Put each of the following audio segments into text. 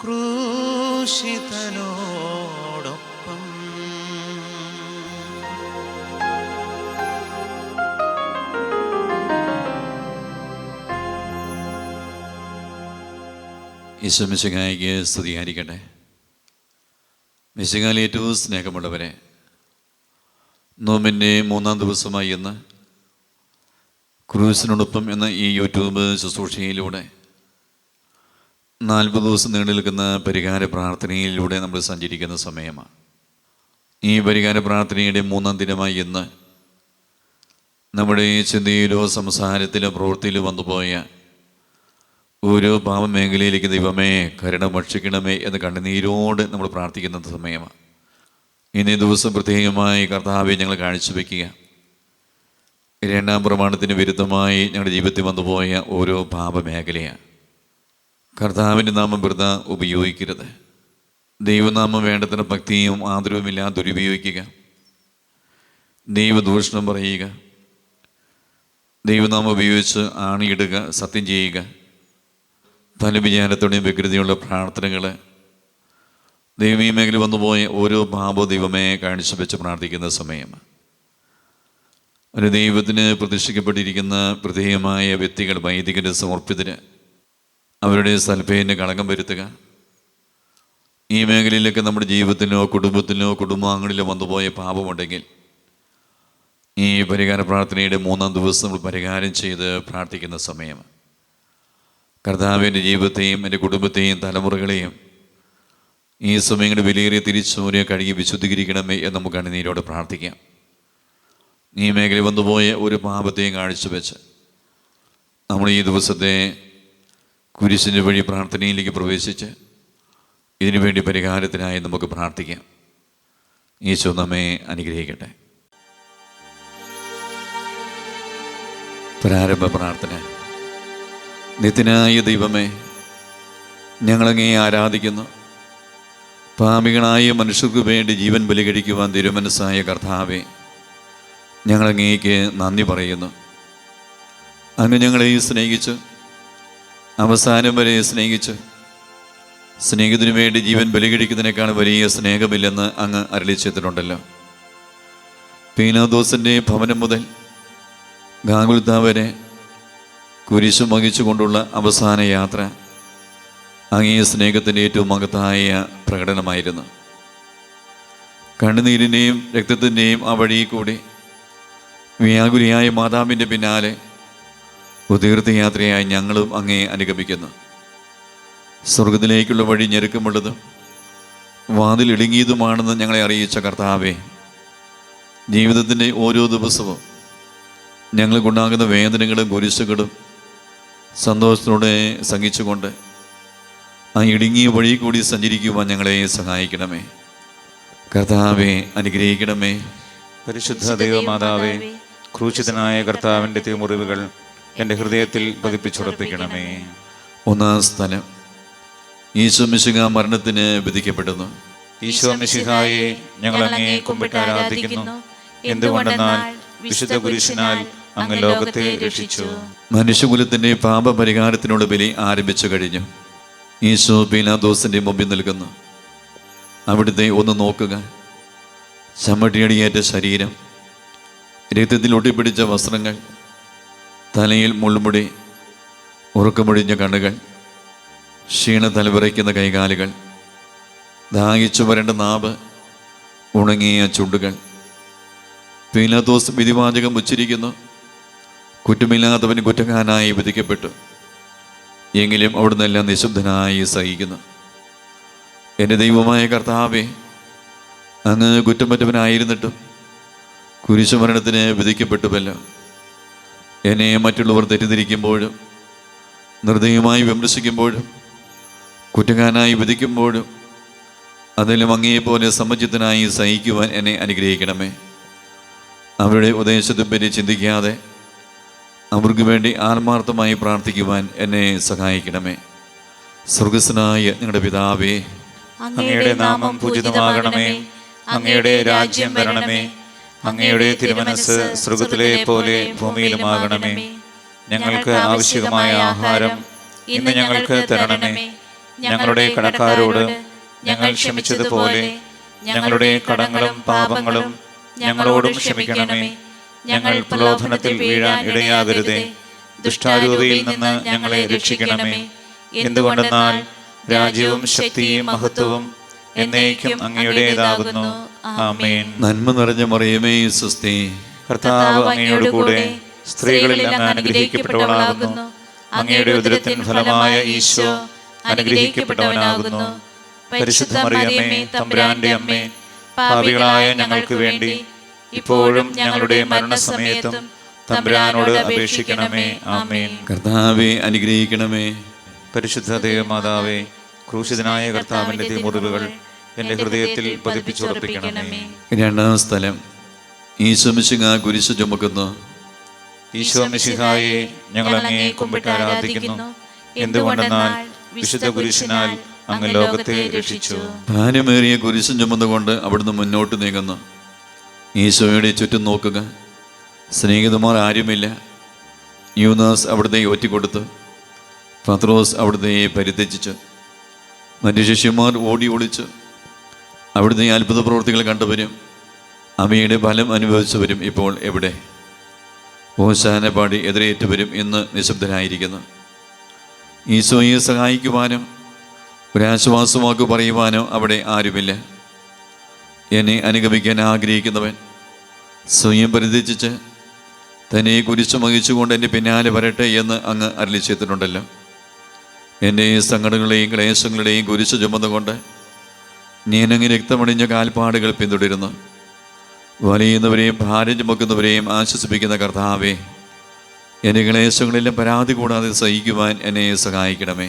ക്രൂശിതനോടൊപ്പം. ഈശോ മിശിഹായ്ക്ക് സ്തുതിയായിരിക്കട്ടെ. മിശിഹായിൽ ഏറ്റവും സ്നേഹമുള്ളവരെ, നോമ്പിൻ്റെ 3-ാം ദിവസമായി ഇന്ന് ക്രൂശിനോടൊപ്പം എന്ന ഈ യൂട്യൂബ് ശുശ്രൂഷയിലൂടെ 40 ദിവസം നീണ്ടു നിൽക്കുന്ന പരിഹാര പ്രാർത്ഥനയിലൂടെ നമ്മൾ സഞ്ചരിക്കുന്ന സമയമാണ്. ഈ പരിഹാര പ്രാർത്ഥനയുടെ 3-ാം ദിനമായി ഇന്ന് നമ്മുടെ ചിന്തയിലോ സംസാരത്തിലോ പ്രവൃത്തിയിലോ വന്നുപോയ ഓരോ പാപമേഖലയിലേക്ക് ദൈവമേ കരുണ ഭക്ഷിക്കണമേ എന്ന് കണ്ണുനീരോട് നമ്മൾ പ്രാർത്ഥിക്കുന്ന സമയമാണ്. ഇന്നീ ദിവസം പ്രത്യേകമായി കർത്താവെ ഞങ്ങൾ കാഴ്ചവെക്കുക. 2-ാം പ്രമാണത്തിന് വിരുദ്ധമായി ഞങ്ങളുടെ ജീവിതത്തിൽ വന്നുപോയ ഓരോ പാപമേഖലയാണ്. കർത്താവിൻ്റെ നാമം വെറുതെ ഉപയോഗിക്കരുത്. ദൈവനാമം വേണ്ടത്ര ഭക്തിയും ആദരവുമില്ലാതെ ദുരുപയോഗിക്കുക, ദൈവദൂഷണം പറയുക, ദൈവനാമം ഉപയോഗിച്ച് ആണിയിടുക, സത്യം ചെയ്യുക, പല വിചാരത്തോടെയും വ്യഗ്രതയുള്ള പ്രാർത്ഥനകൾ, ദൈവീയ മേഖല വന്നുപോയ ഓരോ പാപവും ദൈവമേ കാഴ്ചവെച്ച് പ്രാർത്ഥിക്കുന്ന സമയമാണ്. ഒരു ദൈവത്തിന് പ്രതിഷ്ഠിക്കപ്പെട്ടിരിക്കുന്ന പ്രത്യേകമായ വ്യക്തികൾ, വൈദികര്, സമർപ്പിതര്, അവരുടെ സൽപ്പേന് കളങ്കം വരുത്തുക. ഈ മേഖലയിലൊക്കെ നമ്മുടെ ജീവിതത്തിലോ കുടുംബത്തിലോ കുടുംബാംഗങ്ങളിലോ വന്നുപോയ പാപമുണ്ടെങ്കിൽ ഈ പരിഹാര പ്രാർത്ഥനയുടെ 3-ാം ദിവസം നമ്മൾ പരിഹാരം ചെയ്ത് പ്രാർത്ഥിക്കുന്ന സമയമാണ്. കർത്താവിൻ്റെ ജീവിതത്തെയും എൻ്റെ കുടുംബത്തെയും തലമുറകളെയും ഈ സമയങ്ങളുടെ വിലയേറിയ തിരിച്ചോരെ കഴുകി വിശുദ്ധീകരിക്കണമേ എന്ന് നമുക്ക് കണ്ണുനീരോടെ പ്രാർത്ഥിക്കാം. ഈ മേഖല വന്നുപോയ ഒരു പാപത്തെയും കാഴ്ചവെച്ച് നമ്മൾ ഈ ദിവസത്തെ കുരിശിൻ്റെ വഴി പ്രാർത്ഥനയിലേക്ക് പ്രവേശിച്ച് ഇതിനുവേണ്ടി പരിഹാരത്തിനായി നമുക്ക് പ്രാർത്ഥിക്കാം. ഈശോ നമ്മെ അനുഗ്രഹിക്കട്ടെ. പ്രാരംഭ പ്രാർത്ഥന. നിത്യനായ ദൈവമേ, ഞങ്ങളങ്ങേ ആരാധിക്കുന്നു. പാപികളായ മനുഷ്യർക്ക് വേണ്ടി ജീവൻ ബലി കഴിക്കുവാൻ തിരുമനസ്സായ കർത്താവേ, ഞങ്ങളങ്ങേക്ക് നന്ദി പറയുന്നു. അങ്ങ് ഞങ്ങളെയും സ്നേഹിച്ച് അവസാനം വരെ സ്നേഹിച്ച് സ്നേഹത്തിനു വേണ്ടി ജീവൻ ബലി കഴിക്കുന്നതിനേക്കാൾ വലിയ സ്നേഹമില്ലെന്ന് അങ്ങ് അരുളിച്ചെയ്തിട്ടുണ്ടല്ലോ. പീലാത്തോസിൻ്റെ ഭവനം മുതൽ ഗാഗുൽത്താ വരെ കുരിശു വഹിച്ചുകൊണ്ടുള്ള അവസാന യാത്ര അങ്ങേ സ്നേഹത്തിൻ്റെ ഏറ്റവും മഹത്തായ പ്രകടനമായിരുന്നു. കണ്ണുനീരിൻ്റെയും രക്തത്തിൻ്റെയും ആ വഴി കൂടി വ്യാകുലിയായ മാതാവിൻ്റെ പിന്നാലെ തീർത്ഥയാത്രയായി ഞങ്ങളും അങ്ങേ അനുഗമിക്കുന്നു. സ്വർഗത്തിലേക്കുള്ള വഴി ഞെരുക്കമുള്ളതും വാതിലിടുങ്ങിയതുമാണെന്ന് ഞങ്ങളെ അറിയിച്ച കർത്താവേ, ജീവിതത്തിൻ്റെ ഓരോ ദിവസവും ഞങ്ങൾക്കുണ്ടാകുന്ന വേദനകളും കുരിശുകളും സന്തോഷത്തോടെ സഹിച്ചുകൊണ്ട് ആ ഇടുങ്ങിയ വഴി കൂടി സഞ്ചരിക്കുവാൻ ഞങ്ങളെ സഹായിക്കണമേ. കർത്താവെ അനുഗ്രഹിക്കണമേ. പരിശുദ്ധ ദൈവമാതാവേ, ക്രൂശിതനായ കർത്താവിൻ്റെ തിരുമുറിവുകൾ എൻ്റെ ഹൃദയത്തിൽ പതിപ്പിച്ചുറപ്പിക്കണമേ. 1-ാം സ്ഥലം. ഈശോ മിശിഹാ മരണത്തിന് വിധിക്കപ്പെടുന്നു. ഈശോ മിശിഹായെ ഞങ്ങൾ അങ്ങേ കുമ്പിട്ട് ആരാധിക്കുന്നു. എന്തുകൊണ്ടെന്നാൽ വിശുദ്ധ കുരിശിനാൽ അങ്ങ് ലോകത്തെ രക്ഷിച്ചു. മനുഷ്യകുലത്തിൻ്റെ പാപപരിഹാരത്തിനുള്ള ബലി ആരംഭിച്ചു കഴിഞ്ഞു. ഈശോ പീലാത്തോസിൻ്റെ മുമ്പിൽ നിൽക്കുന്നു. അവിടുത്തെ ഒന്ന് നോക്കുക. ചമ്മട്ടിയടിയേറ്റ ശരീരം, രക്തത്തിൽ ഒട്ടിപ്പിടിച്ച വസ്ത്രങ്ങൾ, തലയിൽ മുൾമുടി, ഉറക്കമൊഴിഞ്ഞ കണ്ണുകൾ, ക്ഷീണ തലവിറയ്ക്കുന്ന കൈകാലുകൾ, ദാഹിച്ചു വരേണ്ട നാവ്, ഉണങ്ങിയ ചുണ്ടുകൾ. പീലാത്തോസ് വിധിവാചകം ഉച്ചരിക്കുന്നു. കുറ്റമില്ലാത്തവൻ കുറ്റക്കാരനായി വിധിക്കപ്പെട്ടു. എങ്കിലും അവിടുന്ന് എല്ലാം നിശബ്ദനായി സഹിക്കുന്നു. എൻ്റെ ദൈവമായ കർത്താവേ, അങ്ങ് കുറ്റമറ്റവനായിരുന്നിട്ടും കുരിശുമരണത്തിന് വിധിക്കപ്പെട്ടുവല്ലോ. എന്നെ മറ്റുള്ളവർ തെറ്റിദ്ധരിക്കുമ്പോഴും നിർദ്ദയമായി വിമർശിക്കുമ്പോഴും കുറ്റക്കാരനായി വിധിക്കുമ്പോഴും അതിലും അങ്ങേപോലെ സമചിത്തനായി സഹിക്കുവാൻ എന്നെ അനുഗ്രഹിക്കണമേ. അവരുടെ ഉപദേശത്തെപ്പറ്റി ചിന്തിക്കാതെ അവർക്ക് വേണ്ടി ആത്മാർത്ഥമായി പ്രാർത്ഥിക്കുവാൻ എന്നെ സഹായിക്കണമേ. സ്വർഗസ്വനായ ഞങ്ങളുടെ പിതാവേ, അങ്ങയുടെ നാമം പൂജിതമാകണമേ. അങ്ങയുടെ രാജ്യം വരണമേ. അങ്ങയുടെ തിരുമനസ് സ്വർഗത്തിലെ പോലെ ഭൂമിയിലുമാകണമേ. ഞങ്ങൾക്ക് ആവശ്യമായ ആഹാരം ഇന്ന് ഞങ്ങൾക്ക് തരണമേ. ഞങ്ങളുടെ കടക്കാരോട് ഞങ്ങൾ ക്ഷമിച്ചതുപോലെ ഞങ്ങളുടെ കടങ്ങളും പാപങ്ങളും ഞങ്ങളോടും ക്ഷമിക്കണമേ. ഞങ്ങൾ പ്രലോഭനത്തിൽ വീഴാൻ ഇടയാകരുതേ. ദുഷ്ടാരൂപിയിൽ നിന്ന് ഞങ്ങളെ രക്ഷിക്കണമേ. എന്തുകൊണ്ടെന്നാൽ രാജ്യവും ശക്തിയും മഹത്വവും എന്നേക്കും അങ്ങയുടേതാകുന്നു. ആമേൻ. നന്മ നിറഞ്ഞ മറിയമേ സ്വസ്തി, കർത്താവ് അങ്ങയോടുകൂടെ സ്ത്രീകളിൽ അങ്ങ് അനുഗ്രഹിക്കപ്പെട്ടവളാകുന്നു. അങ്ങയുടെ ഉദരത്തിൻ ഫലമായ ഈശോ അനുഗ്രഹിക്കപ്പെട്ടവനാകുന്നു. പരിശുദ്ധ മറിയമേ, തമ്പുരാന്റെ അമ്മേ, പാപികളായ ഞങ്ങൾക്ക് വേണ്ടി ഇപ്പോഴും ഞങ്ങളുടെ മരണസമയത്തും തമ്പുരാനോട് അപേക്ഷിക്കണമേ. ആമേൻ. കർത്താവെ അനുഗ്രഹിക്കണമേ. പരിശുദ്ധ ദൈവമാതാവേ, ക്രൂശിതനായ കർത്താവിന്റെ തിരുമുറിവുകൾ എൻ്റെ ഹൃദയത്തിൽ പതിപ്പിച്ചുറപ്പിക്കണമേ. രണ്ടാം സ്ഥലം, ഈശോ മിശിഹാ കുരിശ് ചുമക്കുന്നു. ഈശോ മിശിഹായെ ഞങ്ങൾ അങ്ങയെ കുമ്പിട്ട് ആരാധിക്കുന്നു. എന്തുകൊണ്ടെന്നാൽ വിശുദ്ധ കുരിശിനാൽ അങ്ങ് ലോകത്തെ രക്ഷിച്ചു. ഭാരമേറിയ കുരിശും ചുമന്നുകൊണ്ട് അവിടുന്ന് മുന്നോട്ട് നീങ്ങുന്നു. ഈശോയുടെ ചുറ്റും നോക്കുക. സ്നേഹിതന്മാർ ആരുമില്ല. യൂദാസ് അവിടുത്തെ ഒറ്റിക്കൊടുത്തു. പത്രോസ് അവിടുത്തെ പരിത്യജിച്ചു. മറ്റു ശിഷ്യന്മാർ ഓടി ഒളിച്ചു. അവിടുത്തെ അത്ഭുത പ്രവൃത്തികൾ കണ്ടവരും അവയുടെ ഫലം അനുഭവിച്ചവരും ഇപ്പോൾ എവിടെ? ഹോശാന പാടി എതിരേറ്റവരും ഇന്ന് നിശബ്ദരായിരിക്കുന്നു. ഈശോയെ സഹായിക്കുവാനോ ഒരാശ്വാസവാക്ക് പറയുവാനോ അവിടെ ആരുമില്ല. എന്നെ അനുഗമിക്കാൻ ആഗ്രഹിക്കുന്നവൻ സ്വയം പരിത്യജിച്ച് തന്നെ കുരിശ് വഹിച്ചുകൊണ്ട് എൻ്റെ പിന്നാലെ വരട്ടെ എന്ന് അങ്ങ് അരുളി ചെയ്തിട്ടുണ്ടല്ലോ. എൻ്റെ സങ്കടങ്ങളുടെയും ക്ലേശങ്ങളുടെയും കുരിശ് ചുമന്നുകൊണ്ട് ഞാനങ്ങ് രക്തമണിഞ്ഞ കാൽപ്പാടുകൾ പിന്തുടരുന്നു. വലയുന്നവരെയും ഭാരം ചുമക്കുന്നവരെയും ആശ്വസിപ്പിക്കുന്ന കർത്താവേ, എൻ്റെ ക്ലേശങ്ങളെല്ലാം പരാതി കൂടാതെ സഹിക്കുവാൻ എന്നെ സഹായിക്കണമേ.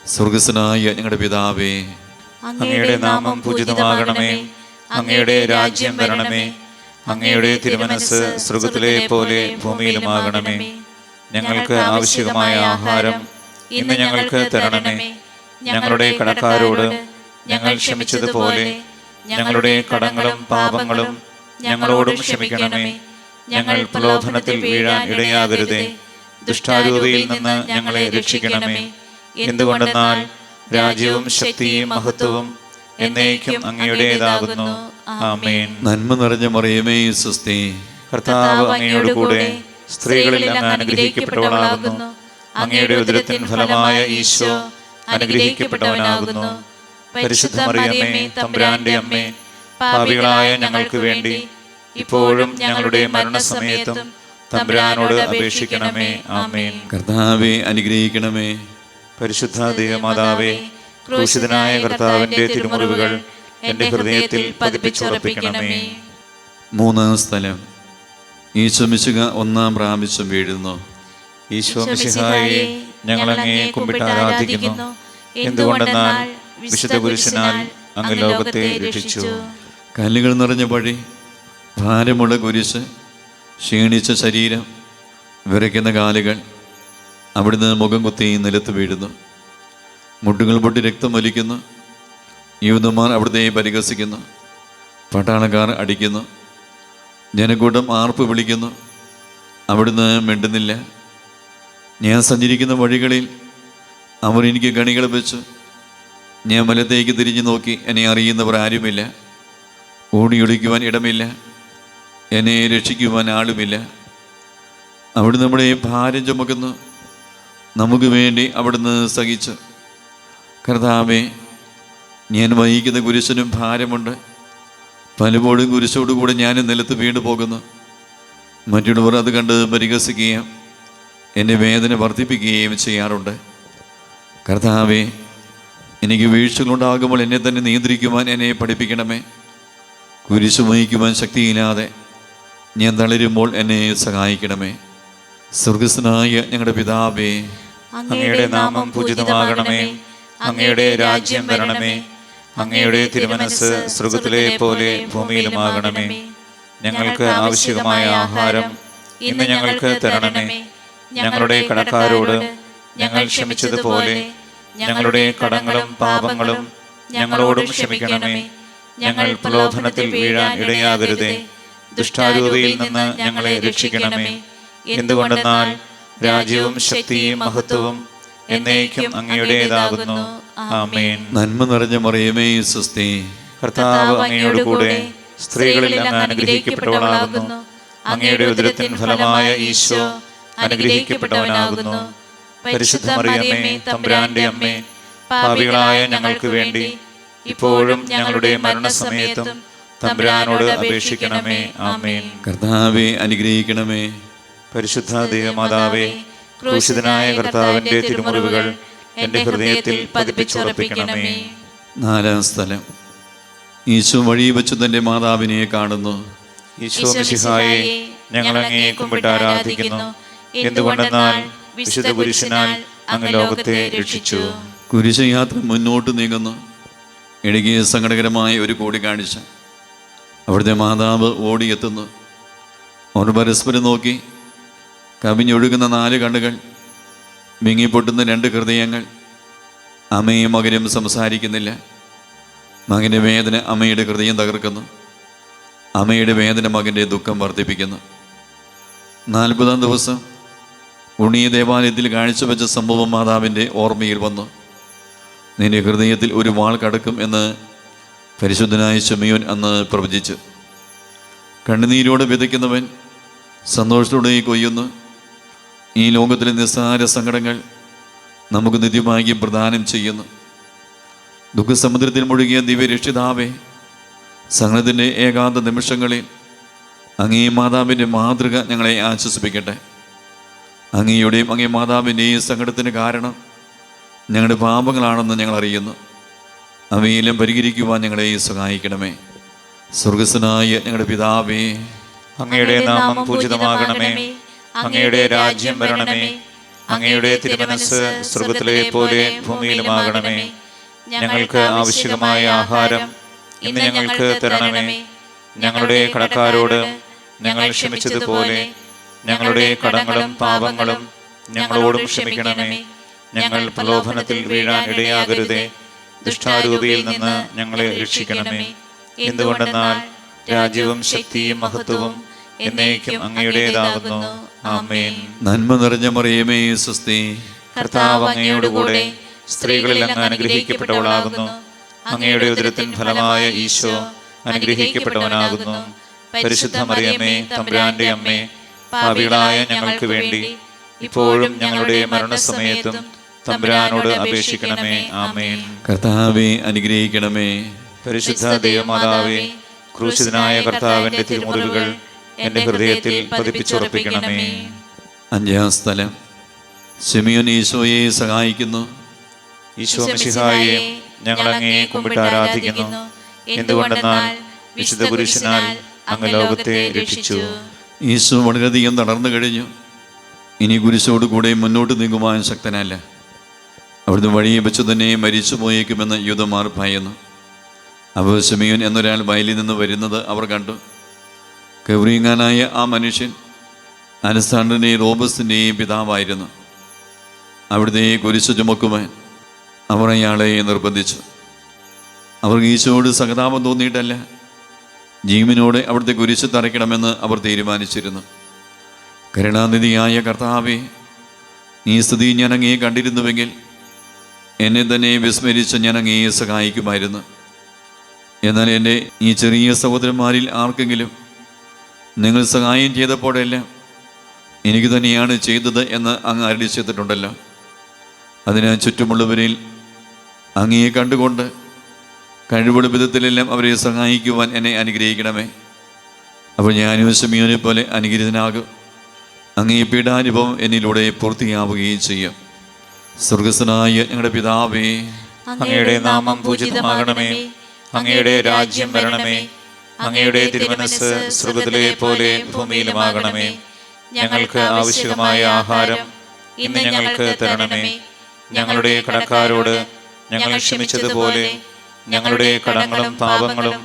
സ്വർഗസ്വനായ ഞങ്ങളുടെ പിതാവേ, അങ്ങയുടെ നാമം പൂജിതമാകണമേ. അങ്ങയുടെ രാജ്യം വരണമേ. അങ്ങയുടെ തിരുമനസ്സ് സ്വർഗ്ഗത്തിലെ പോലെ ഭൂമിയിലുമാകണമേ. ഞങ്ങൾക്ക് ആവശ്യമായ ആഹാരം ഇന്ന് ഞങ്ങൾക്ക് തരണമേ. ഞങ്ങളുടെ കടക്കാരോട് ഞങ്ങൾ ക്ഷമിച്ചതുപോലെ ഞങ്ങളുടെ കടങ്ങളും പാപങ്ങളും ഞങ്ങളോടും ക്ഷമിക്കണമേ. ഞങ്ങൾ പ്രലോഭനത്തിൽ വീഴാൻ ഇടയാകരുതേ. ദുഷ്ടാരൂപിയിൽ നിന്ന് ഞങ്ങളെ രക്ഷിക്കണമേ. എന്തുകൊണ്ടെന്നാൽ രാജ്യവും ശക്തിയും മഹത്വവും എന്നേക്കും അങ്ങയുടേതാകുന്നു. ആമേൻ. നന്മ നിറഞ്ഞ മറിയമേ സ്വസ്തി, കർത്താവ് അങ്ങയോടുകൂടെ സ്ത്രീകളിൽ അങ്ങ് അനുഗ്രഹിക്കപ്പെട്ടവളാകുന്നു. അങ്ങയുടെ ഉദരത്തിൻ ഫലമായ ഈശോ അനുഗ്രഹിക്കപ്പെട്ടവനാകുന്നു. പരിശുദ്ധ മറിയമേ, തമ്പുരാന്റെ അമ്മേ, പാപികളായ ഞങ്ങൾക്ക് വേണ്ടി ഇപ്പോഴും ഞങ്ങളുടെ മരണസമയത്തും തമ്പുരാനോട് അപേക്ഷിക്കണമേ. ആമേൻ. കർത്താവെ അനുഗ്രഹിക്കണമേ. പരിശുദ്ധ ദൈവമാതാവേ, ക്രൂശിതനായ കർത്താവിന്റെ തിരുമുറിവുകൾ എൻ്റെ ഹൃദയത്തിൽ പതിപ്പിച്ചുറപ്പിക്കണമേ. മൂന്നാം സ്ഥലം, ഈശോ മിശിഹാ ഒന്നാം പ്രാവശ്യം വീഴുന്നു. ഈശോ മിശിഹായെ ഞങ്ങൾ അങ്ങയെ കുമ്പിട്ട് ആരാധിക്കുന്നു. എന്തുകൊണ്ടെന്നാൽ വിശുദ്ധ കുരിശിനാൽ അങ്ങ് ലോകത്തെ രക്ഷിച്ചു. കല്ലുകൾ നിറഞ്ഞ വഴി, ഭാരമുള്ള കുരിശ്, ക്ഷീണിച്ച ശരീരം, വിറയ്ക്കുന്ന കാലുകൾ, അവിടുന്ന് മുഖം കുത്തി നിലത്ത് വീഴുന്നു. മുട്ടുകൾ പൊട്ടി രക്തം വലിക്കുന്നു. യൂദന്മാർ അവിടുത്തെ പരിഹസിക്കുന്നു. പട്ടാളക്കാർ അടിക്കുന്നു. ജനക്കൂട്ടം ആർപ്പ് വിളിക്കുന്നു. അവിടുന്ന് മിണ്ടുന്നില്ല. ഞാൻ സഞ്ചരിക്കുന്ന വഴികളിൽ അവർ എനിക്ക് കണികൾ വെച്ചു. ഞാൻ വലത്തേക്ക് തിരിഞ്ഞു നോക്കി. എന്നെ അറിയുന്നവർ ആരുമില്ല. ഓടിയൊളിക്കുവാൻ ഇടമില്ല. എന്നെ രക്ഷിക്കുവാൻ ആളുമില്ല. അവിടുന്ന് നമ്മുടെ ഭാരം ചുമക്കുന്നു. നമുക്ക് വേണ്ടി അവിടുന്ന് സഹിച്ചു. കർത്താവേ, ഞാൻ വഹിക്കുന്ന കുരിശിനും ഭാരമുണ്ട്. പലപ്പോഴും കുരിശോടുകൂടെ ഞാൻ നിലത്ത് വീണു പോകുന്നു. മറ്റുള്ളവർ അത് കണ്ട് പരിഹസിക്കുകയും എൻ്റെ വേദന വർദ്ധിപ്പിക്കുകയും ചെയ്യാറുണ്ട്. കർത്താവേ, എനിക്ക് വീഴ്ചകളുണ്ടാകുമ്പോൾ എന്നെ തന്നെ നിയന്ത്രിക്കുവാൻ എന്നെ പഠിപ്പിക്കണമേ. കുരിശ് വഹിക്കുവാൻ ശക്തിയില്ലാതെ ഞാൻ തളരുമ്പോൾ എന്നെ സഹായിക്കണമേ. സ്വർഗസ്വനായ ഞങ്ങളുടെ പിതാവേ, അങ്ങയുടെ നാമം പൂജിതമാകണമേ. അങ്ങയുടെ രാജ്യം വരണമേ. അങ്ങയുടെ തിരുമനസ്സ് സ്വർഗ്ഗത്തിലെ പോലെ ഭൂമിയിലുമാകണമേ. ഞങ്ങൾക്ക് ആവശ്യമായ ആഹാരം ഇന്ന് ഞങ്ങൾക്ക് തരണമേ. ഞങ്ങളുടെ കടക്കാരോട് ഞങ്ങൾ ക്ഷമിച്ചതുപോലെ ഞങ്ങളുടെ കടങ്ങളും പാപങ്ങളും ഞങ്ങളോടും ക്ഷമിക്കണമേ. ഞങ്ങൾ പ്രലോഭനത്തിൽ വീഴാൻ ഇടയാകരുതേ. ദുഷ്ടാരൂപിയിൽ നിന്ന് ഞങ്ങളെ രക്ഷിക്കണമേ. എന്തുകൊണ്ടെന്നാൽ രാജ്യവും ശക്തിയും മഹത്വവും എന്നേക്കും അങ്ങയുടേതാകുന്നു. ആമേൻ. നന്മ നിറഞ്ഞ മറിയമേ സ്വസ്തി, കർത്താവ് അങ്ങയോട് കൂടെ സ്ത്രീകളിൽ അങ്ങ് അനുഗ്രഹിക്കപ്പെട്ടവളാകുന്നു. അങ്ങയുടെ ഉദരത്തിൻ ഫലമായ ഈശോ അനുഗ്രഹിക്കപ്പെട്ടവനാകുന്നു. പരിശുദ്ധ മറിയമേ, തമ്പുരാന്റെ അമ്മേ, പാപികളായ ഞങ്ങൾക്ക് വേണ്ടി ഇപ്പോഴും ഞങ്ങളുടെ മരണസമയത്തും തമ്പുരാനോട് അപേക്ഷിക്കണമേ. ആമേൻ. കർത്താവെ അനുഗ്രഹിക്കണമേ. പരിശുദ്ധ ദൈവമാതാവേ, ക്രൂശിതനായ കർത്താവിന്റെ തിരുമുറിവുകൾ എൻ്റെ ഹൃദയത്തിൽ പതിപ്പിച്ചുറപ്പിക്കണമേ. നാലാം സ്ഥലം. ഈശോ വഴി വെച്ച് തൻ്റെ മാതാവിനെ കാണുന്നു. ഈശോ മിശിഹായെ, ഞങ്ങൾ അങ്ങയെ കുമ്പിട്ട് ആരാധിക്കുന്നു. എന്തുകൊണ്ടെന്നാൽ വിശുദ്ധ പുരുഷനാൽ അങ്ങ് ലോകത്തെ രക്ഷിച്ചു. കുരിശ് യാത്ര മുന്നോട്ട് നീങ്ങുന്നു. ഇടുങ്ങിയ സങ്കടകരമായ ഒരു കൂടിക്കാഴ്ച. അവിടുത്തെ മാതാവ് ഓടിയെത്തുന്നു. അവർ പരസ്പരം നോക്കി. കവിഞ്ഞൊഴുകുന്ന 4 കണ്ണുകൾ, വിങ്ങിപ്പൊട്ടുന്ന 2 ഹൃദയങ്ങൾ. അമ്മയും മകനും സംസാരിക്കുന്നില്ല. മകൻ്റെ വേദന അമ്മയുടെ ഹൃദയം തകർക്കുന്നു. അമ്മയുടെ വേദന മകൻ്റെ ദുഃഖം വർദ്ധിപ്പിക്കുന്നു. 40-ാം ദിവസം ഉണ്ണിയ ദേവാലയത്തിൽ കാഴ്ചവെച്ച സംഭവം മാതാവിൻ്റെ ഓർമ്മയിൽ വന്നു. നിന്റെ ഹൃദയത്തിൽ ഒരു വാൾ കടക്കും എന്ന് പരിശുദ്ധനായ ശിമയോൻ അന്ന് പ്രവചിച്ചു. കണ്ണുനീരോടെ വിതയ്ക്കുന്നവൻ സന്തോഷത്തോടെ കൊയ്യുന്നു. ഈ ലോകത്തിലെ നിസ്സാര സങ്കടങ്ങൾ നമുക്ക് നിത്യഭാഗ്യം പ്രദാനം ചെയ്യുന്നു. ദുഃഖസമുദ്രത്തിൽ മുഴുകിയ ദിവ്യരക്ഷിതാവേ, സങ്കടത്തിൻ്റെ ഏകാന്ത നിമിഷങ്ങളിൽ അങ്ങേ മാതാവിൻ്റെ മാതൃക ഞങ്ങളെ ആശ്വസിപ്പിക്കട്ടെ. അങ്ങയുടെയും അങ്ങേ മാതാവിൻ്റെയും സങ്കടത്തിന് കാരണം ഞങ്ങളുടെ പാപങ്ങളാണെന്ന് ഞങ്ങൾ അറിയുന്നു. അവയെല്ലാം പരിഹരിക്കുവാൻ ഞങ്ങളെ സഹായിക്കണമേ. സ്വർഗസ്ഥനായ ഞങ്ങളുടെ പിതാവേ, അങ്ങയുടെ നാമം പൂജിതമാകണമേ. അങ്ങയുടെ രാജ്യം വരണമേ. അങ്ങയുടെ തിരുമനസ്സ് സ്വർഗ്ഗത്തിലെ പോലെ ഭൂമിയിലുമാകണമേ. ഞങ്ങൾക്ക് ആവശ്യമായ ആഹാരം ഇന്ന് ഞങ്ങൾക്ക് തരണമേ. ഞങ്ങളുടെ കടക്കാരോട് ഞങ്ങൾ ക്ഷമിച്ചതുപോലെ ഞങ്ങളുടെ കടങ്ങളും പാപങ്ങളും ഞങ്ങളോടും ക്ഷമിക്കണമേ. ഞങ്ങൾ പ്രലോഭനത്തിൽ വീഴാൻ ഇടയാകരുതേ. ദുഷ്ടാരൂപിയിൽ നിന്ന് ഞങ്ങളെ രക്ഷിക്കണമേ. എന്തുകൊണ്ടെന്നാൽ രാജ്യവും ശക്തിയും മഹത്വവും എന്നേക്കും അങ്ങയുടേതാകുന്നു. ആമേൻ. നന്മ നിറഞ്ഞ മറിയമേ സ്വസ്തി, കർത്താവ് അങ്ങയോട് കൂടെ സ്ത്രീകളിൽ അങ്ങ് അനുഗ്രഹിക്കപ്പെട്ടവളാകുന്നു. അങ്ങയുടെ ഉദരത്തിൻ ഫലമായ ഈശോ അനുഗ്രഹിക്കപ്പെട്ടവനാകുന്നു. പരിശുദ്ധ മറിയമേ, തമ്പുരാന്റെ അമ്മേ, പാപികളായ ഞങ്ങൾക്ക് വേണ്ടി ഇപ്പോഴും ഞങ്ങളുടെ മരണസമയത്തും തമ്പുരാനോട് അപേക്ഷിക്കണമേ. ആമേൻ. കർത്താവെ അനുഗ്രഹിക്കണമേ. പരിശുദ്ധ ദൈവമാതാവേ, ക്രൂശിതനായ കർത്താവിന്റെ തിരുമുറിവുകൾ എൻ്റെ ഹൃദയത്തിൽ പതിപ്പിച്ചുറപ്പിക്കണമേ. 5-ാം സ്ഥലം. ശിമയോൻ ഈശോയെ സഹായിക്കുന്നു. ഈശോ മിശിഹായെ, ഞങ്ങൾ അങ്ങയെ കുമ്പിട്ട് ആരാധിക്കുന്നു. എന്തുകൊണ്ടെന്നാൽ വിശുദ്ധ പുരുഷനാൽ അങ്ങ് ലോകത്തെ രക്ഷിച്ചു. ഈശോ വളരെയധികം തളർന്നു കഴിഞ്ഞു. ഇനി കുരിശോട് കൂടെ മുന്നോട്ട് നീങ്ങുവാൻ ശക്തനല്ല. അവിടുന്ന് വഴിയെ വെച്ച് തന്നെ മരിച്ചു പോയേക്കുമെന്ന് യൂദന്മാർ ഭയന്നു. അപ്പോൾ ശിമയോൻ എന്നൊരാൾ വയലിൽ നിന്ന് വരുന്നത് അവർ കണ്ടു. കവറിയങ്ങാനായ ആ മനുഷ്യൻ അലക്സാണ്ടറിൻ്റെയും റോബസിൻ്റെയും പിതാവായിരുന്നു. അവിടുത്തെ കുരിശ് ചുമക്കുവാൻ അവർ അയാളെ നിർബന്ധിച്ചു. അവർക്ക് ഈശോയോട് സഹതാപം തോന്നിയിട്ടല്ല, ജീവനോടെ അവിടുത്തെ കുരിശ് തറയ്ക്കണമെന്ന് അവർ തീരുമാനിച്ചിരുന്നു. കരുണാനിധിയായ കർത്താവേ, ഈ സ്ഥിതി ഞാൻ അങ്ങയെ കണ്ടിരുന്നുവെങ്കിൽ എന്നെ തന്നെ വിസ്മരിച്ച് ഞാൻ അങ്ങയെ സഹായിക്കുമായിരുന്നു. എന്നാൽ എൻ്റെ ഈ ചെറിയ സഹോദരന്മാരിൽ ആർക്കെങ്കിലും നിങ്ങൾ സഹായം ചെയ്തപ്പോഴെല്ലാം എനിക്ക് തന്നെയാണ് ചെയ്തത് എന്ന് അങ്ങ് അരുളി ചെയ്തിട്ടുണ്ടല്ലോ. അതിനാൽ ചുറ്റുമുള്ളവരിൽ അങ്ങയെ കണ്ടുകൊണ്ട് കഴിവുള്ള വിധത്തിലെല്ലാം അവരെ സഹായിക്കുവാൻ എന്നെ അനുഗ്രഹിക്കണമേ. അപ്പോൾ ഞാനും ശിമയോനെ പോലെ അനുഗ്രഹീതനാകും. അങ്ങേ പീഡാനുഭവം എന്നിലൂടെ പൂർത്തിയാവുകയും ചെയ്യും. സ്വർഗസ്ഥനായ ഞങ്ങളുടെ പിതാവേ, അങ്ങയുടെ നാമം പൂജിതമാകണമേ. അങ്ങയുടെ രാജ്യം വരണമേ. അങ്ങയുടെ തിരുമനസ്സ് സ്വർഗ്ഗത്തിലെ പോലെ ഭൂമിയിലുമാകണമേ. ഞങ്ങൾക്ക് ആവശ്യമായ ആഹാരം ഇന്ന് ഞങ്ങൾക്ക് തരണമേ. ഞങ്ങളുടെ കടക്കാരോട് ഞങ്ങൾ ക്ഷമിച്ചതുപോലെ ഞങ്ങളുടെ കടങ്ങളും പാപങ്ങളും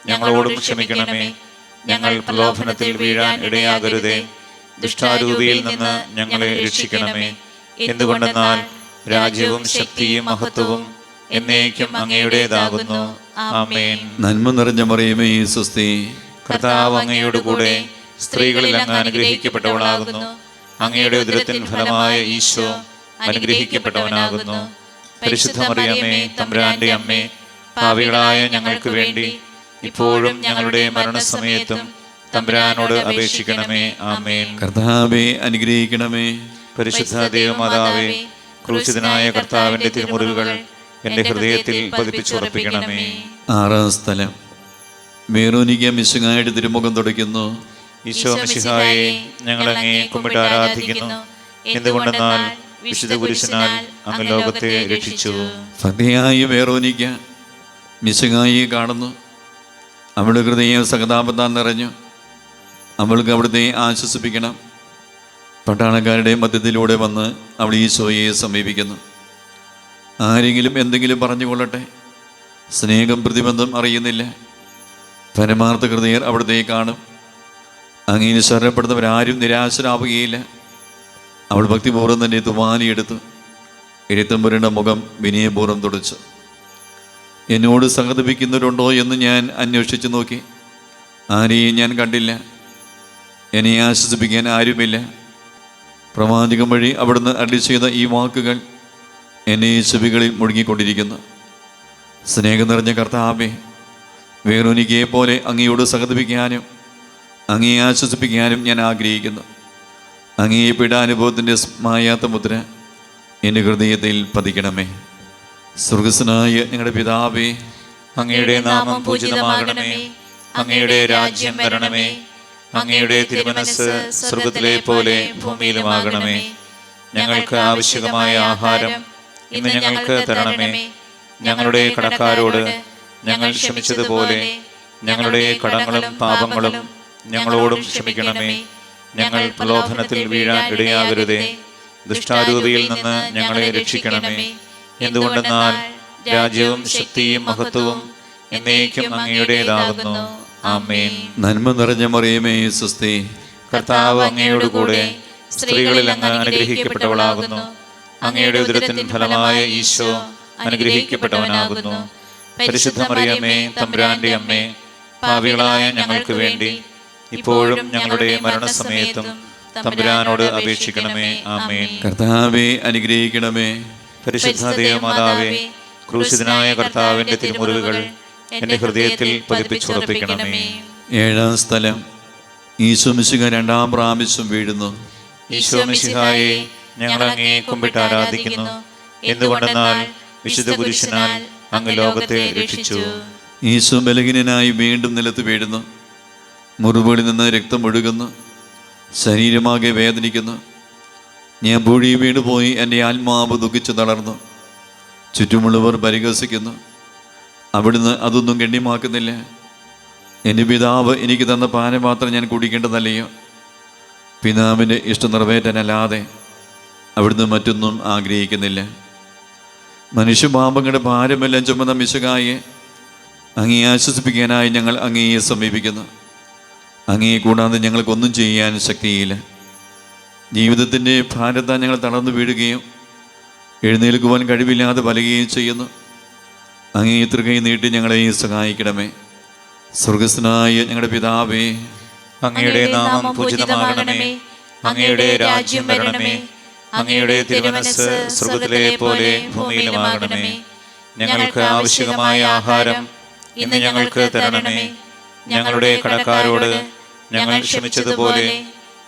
ഞങ്ങളോടും ക്ഷമിക്കണമേ. ഞങ്ങൾ പ്രലോഭനത്തിൽ വീഴാൻ ഇടയാകരുതേ. ദുഷ്ടാരൂപിയിൽ നിന്ന് ഞങ്ങളെ രക്ഷിക്കണമേ. എന്തുകൊണ്ടെന്നാൽ രാജ്യവും ശക്തിയും മഹത്വവും എന്നേക്കും അങ്ങയുടേതാകുന്നു. ആമേൻ. നന്മ നിറഞ്ഞ മറിയമേ സ്വസ്തി, കർത്താവ് അങ്ങയോട് കൂടെ സ്ത്രീകളിൽ അങ്ങ് അനുഗ്രഹിക്കപ്പെട്ടവളാകുന്നു. അങ്ങയുടെ ഉദരത്തിൻ ഫലമായ ഈശോ അനുഗ്രഹിക്കപ്പെട്ടവനാകുന്നു. പരിശുദ്ധ മറിയമേ തമ്പുരാന്റെ അമ്മേ, പാപികളായ ഞങ്ങൾക്ക് വേണ്ടി ഇപ്പോഴും ഞങ്ങളുടെ മരണസമയത്തും തമ്പുരാനോട് അപേക്ഷിക്കണമേ. ആമേൻ. കർത്താവേ അനുഗ്രഹിക്കണമേ. പരിശുദ്ധ ദൈവമാതാവേ, ക്രൂശിതനായ കർത്താവിന്റെ തിരുമുറിവുകൾ എന്റെ ഹൃദയത്തിൽ പതിപ്പിച്ചുറപ്പിക്കണമേ. ആറാം സ്ഥലം. വെറോനിക്ക മിശിഹായുടെ തിരുമുഖം തുടയ്ക്കുന്നു. ഈശോ മിശിഹായെ, ഞങ്ങൾ അങ്ങേ കുമ്പിട്ട് ആരാധിക്കുന്നു. എന്തുകൊണ്ടെന്നാൽ വിശുദ്ധ കുരിശിനാൽ അങ്ങ് ലോകത്തെ രക്ഷിച്ചു. ഭക്തിയായ വെറോനിക്ക മിശിഹായെ കാണുന്നു. അവളുടെ ഹൃദയം സഹതാപത്താൽ നിറഞ്ഞു. അവൾക്ക് അവിടുത്തെ ആശ്വസിപ്പിക്കണം. പട്ടാളക്കാരുടെ മധ്യത്തിലൂടെ വന്ന് അവൾ ഈശോയെ സമീപിക്കുന്നു. ആരെങ്കിലും എന്തെങ്കിലും പറഞ്ഞുകൊള്ളട്ടെ, സ്നേഹം പ്രതിബന്ധം അറിയുന്നില്ല. പരമാർത്ഥ ഹൃദയർ അവിടുത്തെ കാണും. അങ്ങനെ ശരണപ്പെടുന്നവരാരും നിരാശരാവുകയില്ല. അവൾ ഭക്തിപൂർവ്വം തന്നെ തുവാലിയെടുത്തു എഴുത്തം പുരണ്ട മുഖം വിനയപൂർവ്വം തുടച്ചു. എന്നോട് സഹതപിക്കുന്നവരുണ്ടോ എന്ന് ഞാൻ അന്വേഷിച്ചു നോക്കി. ആരെയും ഞാൻ കണ്ടില്ല. എന്നെ ആശ്വസിപ്പിക്കാൻ ആരുമില്ല. പ്രവാചകം വഴി അവിടുന്ന് അരുളി ചെയ്ത ഈ വാക്കുകൾ എന്നെ ചെവികളിൽ മുഴുകിക്കൊണ്ടിരിക്കുന്നു. സ്നേഹം നിറഞ്ഞ കർത്താവേ, വെറോനിക്കയെ പോലെ അങ്ങയോട് സഹതപിക്കാനും അങ്ങയെ ആശ്വസിപ്പിക്കാനും ഞാൻ ആഗ്രഹിക്കുന്നു. അങ്ങയെ പീഡാനുഭവത്തിൻ്റെ മായാത്ത മുദ്ര എൻ്റെ ഹൃദയത്തിൽ പതിക്കണമേ. സ്വർഗസ്വനായ ഞങ്ങളുടെ പിതാവേ, അങ്ങയുടെ നാമം പൂജിതമാകണമേ. അങ്ങയുടെ രാജ്യം വരണമേ. അങ്ങയുടെ തിരുമനസ്സ് സ്വർഗത്തിലെ പോലെ ഭൂമിയിലുമാകണമേ. ഞങ്ങൾക്ക് ആവശ്യമായ ആഹാരം ഇന്ന് ഞങ്ങൾക്ക് തരണമേ. ഞങ്ങളുടെ കടക്കാരോട് ഞങ്ങൾ ക്ഷമിച്ചതുപോലെ ഞങ്ങളുടെ കടങ്ങളും പാപങ്ങളും ഞങ്ങളോടും ക്ഷമിക്കണമേ. ഞങ്ങൾ പ്രലോഭനത്തിൽ വീഴാൻ ഇടയാകരുതേ. ദുഷ്ടാരൂപിയിൽ നിന്ന് ഞങ്ങളെ രക്ഷിക്കണമേ. എന്തുകൊണ്ടെന്നാൽ രാജ്യവും ശക്തിയും മഹത്വവും എന്നേക്കും അങ്ങയുടേതാകുന്നു. ആമേൻ. നന്മ നിറഞ്ഞ മറിയമേ സ്വസ്തി, കർത്താവ് അങ്ങയോടുകൂടെ സ്ത്രീകളിൽ അങ്ങ് അനുഗ്രഹിക്കപ്പെട്ടവളാകുന്നു. അങ്ങയുടെ ഉദരത്തിൻ ഫലമായ ഈശോ അനുഗ്രഹിക്കപ്പെട്ടവനാകുന്നു. പരിശുദ്ധ മറിയമേ തമ്പുരാന്റെ അമ്മേ, പാപികളായ ഞങ്ങൾക്ക് വേണ്ടി ഇപ്പോഴും ഞങ്ങളുടെ മരണസമയത്തും തമ്പുരാനോട് അപേക്ഷിക്കണമേ. ആമേൻ. കർത്താവേ അനുഗ്രഹിക്കണമേ. പരിശുദ്ധ ദൈവമാതാവേ, ക്രൂശിതനായ കർത്താവിന്റെ തിരുമുറിവുകൾ എന്റെ ഹൃദയത്തിൽ പതിപ്പിച്ചുറപ്പിക്കണമേ. ഏഴാം സ്ഥലം. ഈശോ മിശിഹ രണ്ടാം പ്രാവശ്യം വീഴുന്നു. ഈശോ മിശിഹായെ, ഞങ്ങൾ അങ്ങേ കുമ്പിട്ട് ആരാധിക്കുന്നു. എന്തുകൊണ്ടെന്നാൽ വിശുദ്ധ കുരിശിനാൽ അങ്ങ് ലോകത്തെ രക്ഷിച്ചു. ഈശോ ബലഹീനനായി വീണ്ടും നിലത്ത് വീഴുന്നു. മുറിവുകളിൽ നിന്ന് രക്തം ഒഴുകുന്നു. ശരീരമാകെ വേദനിക്കുന്നു. ഞാൻ പൂഴി വീണുപോയി. എൻ്റെ ആത്മാവ് ദുഃഖിച്ചു തളർന്നു. ചുറ്റുമുള്ളവർ പരിഹസിക്കുന്നു. അവിടുന്ന് അതൊന്നും ഗണ്യമാക്കുന്നില്ല. എൻ്റെ പിതാവ് എനിക്ക് തന്ന പാനപാത്രം ഞാൻ കുടിക്കേണ്ടതല്ലയോ? പിതാവിൻ്റെ ഇഷ്ടം നിറവേറ്റാനല്ലാതെ അവിടുന്ന് മറ്റൊന്നും ആഗ്രഹിക്കുന്നില്ല. മനുഷ്യപാപങ്ങളുടെ ഭാരമെല്ലാം ചുമന്ന മിശിഹായെ, അങ്ങയെ ആശ്വസിപ്പിക്കാനായി ഞങ്ങൾ അങ്ങയെ സമീപിക്കുന്നു. അങ്ങയെ കൂടാതെ ഞങ്ങൾക്കൊന്നും ചെയ്യാൻ ശക്തിയില്ല. ജീവിതത്തിൻ്റെ ഭാരത്താൽ ഞങ്ങൾ തളർന്നു വീഴുകയും എഴുന്നേൽക്കുവാൻ കഴിവില്ലാതെ വലയുകയും ചെയ്യുന്നു. അങ്ങയെ തൃകൈ നീട്ടി ഞങ്ങളെ സഹായിക്കണമേ. സ്വർഗസ്വനായ ഞങ്ങളുടെ പിതാവേ, അങ്ങയുടെ നാമം പൂജിതമാകണമേ. അങ്ങയുടെ രാജ്യം വരണമേ. അങ്ങയുടെ തിരുമനസ്സ് സ്വർഗത്തിലെ പോലെ ഭൂമിയിലുമാകണമേ. ഞങ്ങൾക്ക് ആവശ്യമായ ആഹാരം ഇന്ന് ഞങ്ങൾക്ക് തരണമേ. ഞങ്ങളുടെ കടക്കാരോട് ഞങ്ങൾ ക്ഷമിച്ചതുപോലെ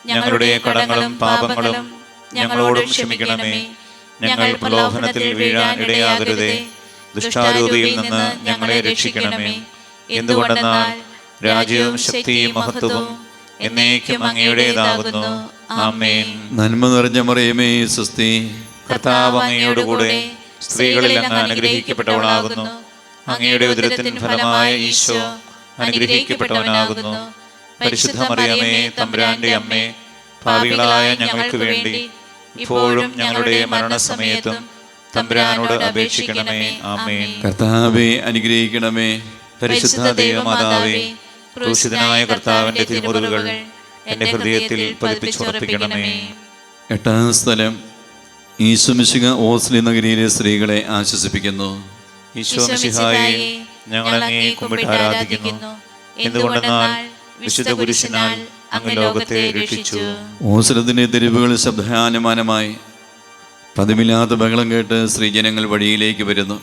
ഞങ്ങളുടെ കടങ്ങളും പാപങ്ങളും ഞങ്ങളോടും ക്ഷമിക്കണമേ. ഞങ്ങൾ പ്രലോഭനത്തിൽ വീഴാൻ ഇടയാകരുതേ. ദുഷ്ടാരൂപിയിൽ നിന്ന് ഞങ്ങളെ രക്ഷിക്കണമേ. എന്തുകൊണ്ടെന്നാൽ രാജ്യവും ശക്തിയും മഹത്വവും എന്നേക്കും അങ്ങയുടേതാകുന്നു. ആമേൻ. നന്മ നിറഞ്ഞ മറിയമേ സ്വസ്തി, കർത്താവ് അങ്ങയോടുകൂടെ സ്ത്രീകളിൽ അങ്ങ് അനുഗ്രഹിക്കപ്പെട്ടവളാകുന്നു. അങ്ങയുടെ ഉദരത്തിൻ ഫലമായ ഈശോ അനുഗ്രഹിക്കപ്പെട്ടവനാകുന്നു. പരിശുദ്ധ മറിയമേ തമ്പുരാന്റെ അമ്മേ, പാപികളായ ഞങ്ങൾക്ക് വേണ്ടി ഇപ്പോഴും ഞങ്ങളുടെ മരണസമയത്തും തമ്പുരാനോട് അപേക്ഷിക്കണമേ. ആമേൻ. കർത്താവേ അനുഗ്രഹിക്കണമേ. പരിശുദ്ധ ദൈവമാതാവേ, ക്രൂശിതനായ കർത്താവിന്റെ തിരുമുറിവുകൾ എന്റെ ഹൃദയത്തിൽ പതിപ്പിച്ചുറപ്പിക്കണമേ. എട്ടാം സ്ഥലം. ഈശോ മിശിഹ ഓസ്ലി നഗരിയിലെ സ്ത്രീകളെ ആശ്വസിപ്പിക്കുന്നു. ഈശോ മിശിഹായെ, ഞങ്ങൾ അങ്ങേ കുമ്പിട്ട് ആരാധിക്കുന്നു. എന്തുകൊണ്ടെന്നാൽ വിശുദ്ധ കുരിശിനാൽ അങ്ങ് ലോകത്തെ രക്ഷിച്ചു. ഓസ്ലത്തിൻ്റെ തെരുവുകൾ ശബ്ദാനമാനമായി. പതിവില്ലാത്ത ബഹളം കേട്ട് സ്ത്രീജനങ്ങൾ വഴിയിലേക്ക് വരുന്നു.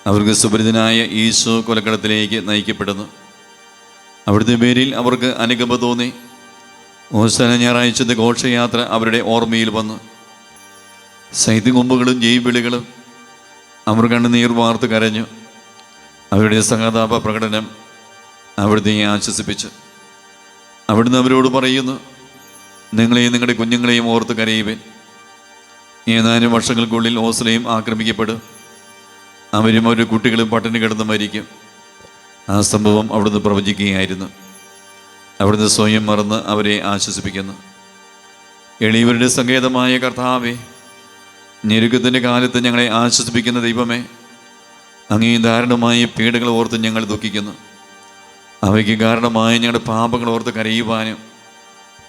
അവർക്ക് സുപരിതനായ ഈശോ കൊലക്കടത്തിലേക്ക് നയിക്കപ്പെടുന്നു. അവിടുത്തെ പേരിൽ അവർക്ക് അനുകമ്പ തോന്നി. ഓശാന ഞായറാഴ്ചത്തെ ഘോഷയാത്ര അവരുടെ ഓർമ്മയിൽ വന്നു. ശൈത്യകൊമ്പുകളും ജൈവിളികളും അവർ കണ്ണുനീർ വാർത്ത് കരഞ്ഞു. അവരുടെ സഹതാപ പ്രകടനം അവിടുത്തെ ആശ്വസിപ്പിച്ചു. അവിടുന്ന് അവരോട് പറയുന്നു, നിങ്ങളെയും നിങ്ങളുടെ കുഞ്ഞുങ്ങളെയും ഓർത്ത് കരയുവിൻ. ഏതാനും വർഷങ്ങൾക്കുള്ളിൽ ഓസ്ലയും ആക്രമിക്കപ്പെടും. അവരും അവരുടെ കുട്ടികളും പട്ടിണി കിടന്ന് മരിക്കും. ആ സംഭവം അവിടുന്ന് പ്രവചിക്കുകയായിരുന്നു. അവിടുന്ന് സ്വയം മറന്ന് അവരെ ആശ്വസിപ്പിക്കുന്നു. എളിയവരുടെ സങ്കേതമായ കർത്താവേ, ഞെരുക്കത്തിൻ്റെ കാലത്ത് ഞങ്ങളെ ആശ്വസിപ്പിക്കുന്ന ദൈവമേ, അങ്ങേ ദാരുണമായ പീഡകൾ ഓർത്ത് ഞങ്ങൾ ദുഃഖിക്കുന്നു. അവയ്ക്ക് കാരണമായ ഞങ്ങളുടെ പാപങ്ങൾ ഓർത്ത് കരയുവാനും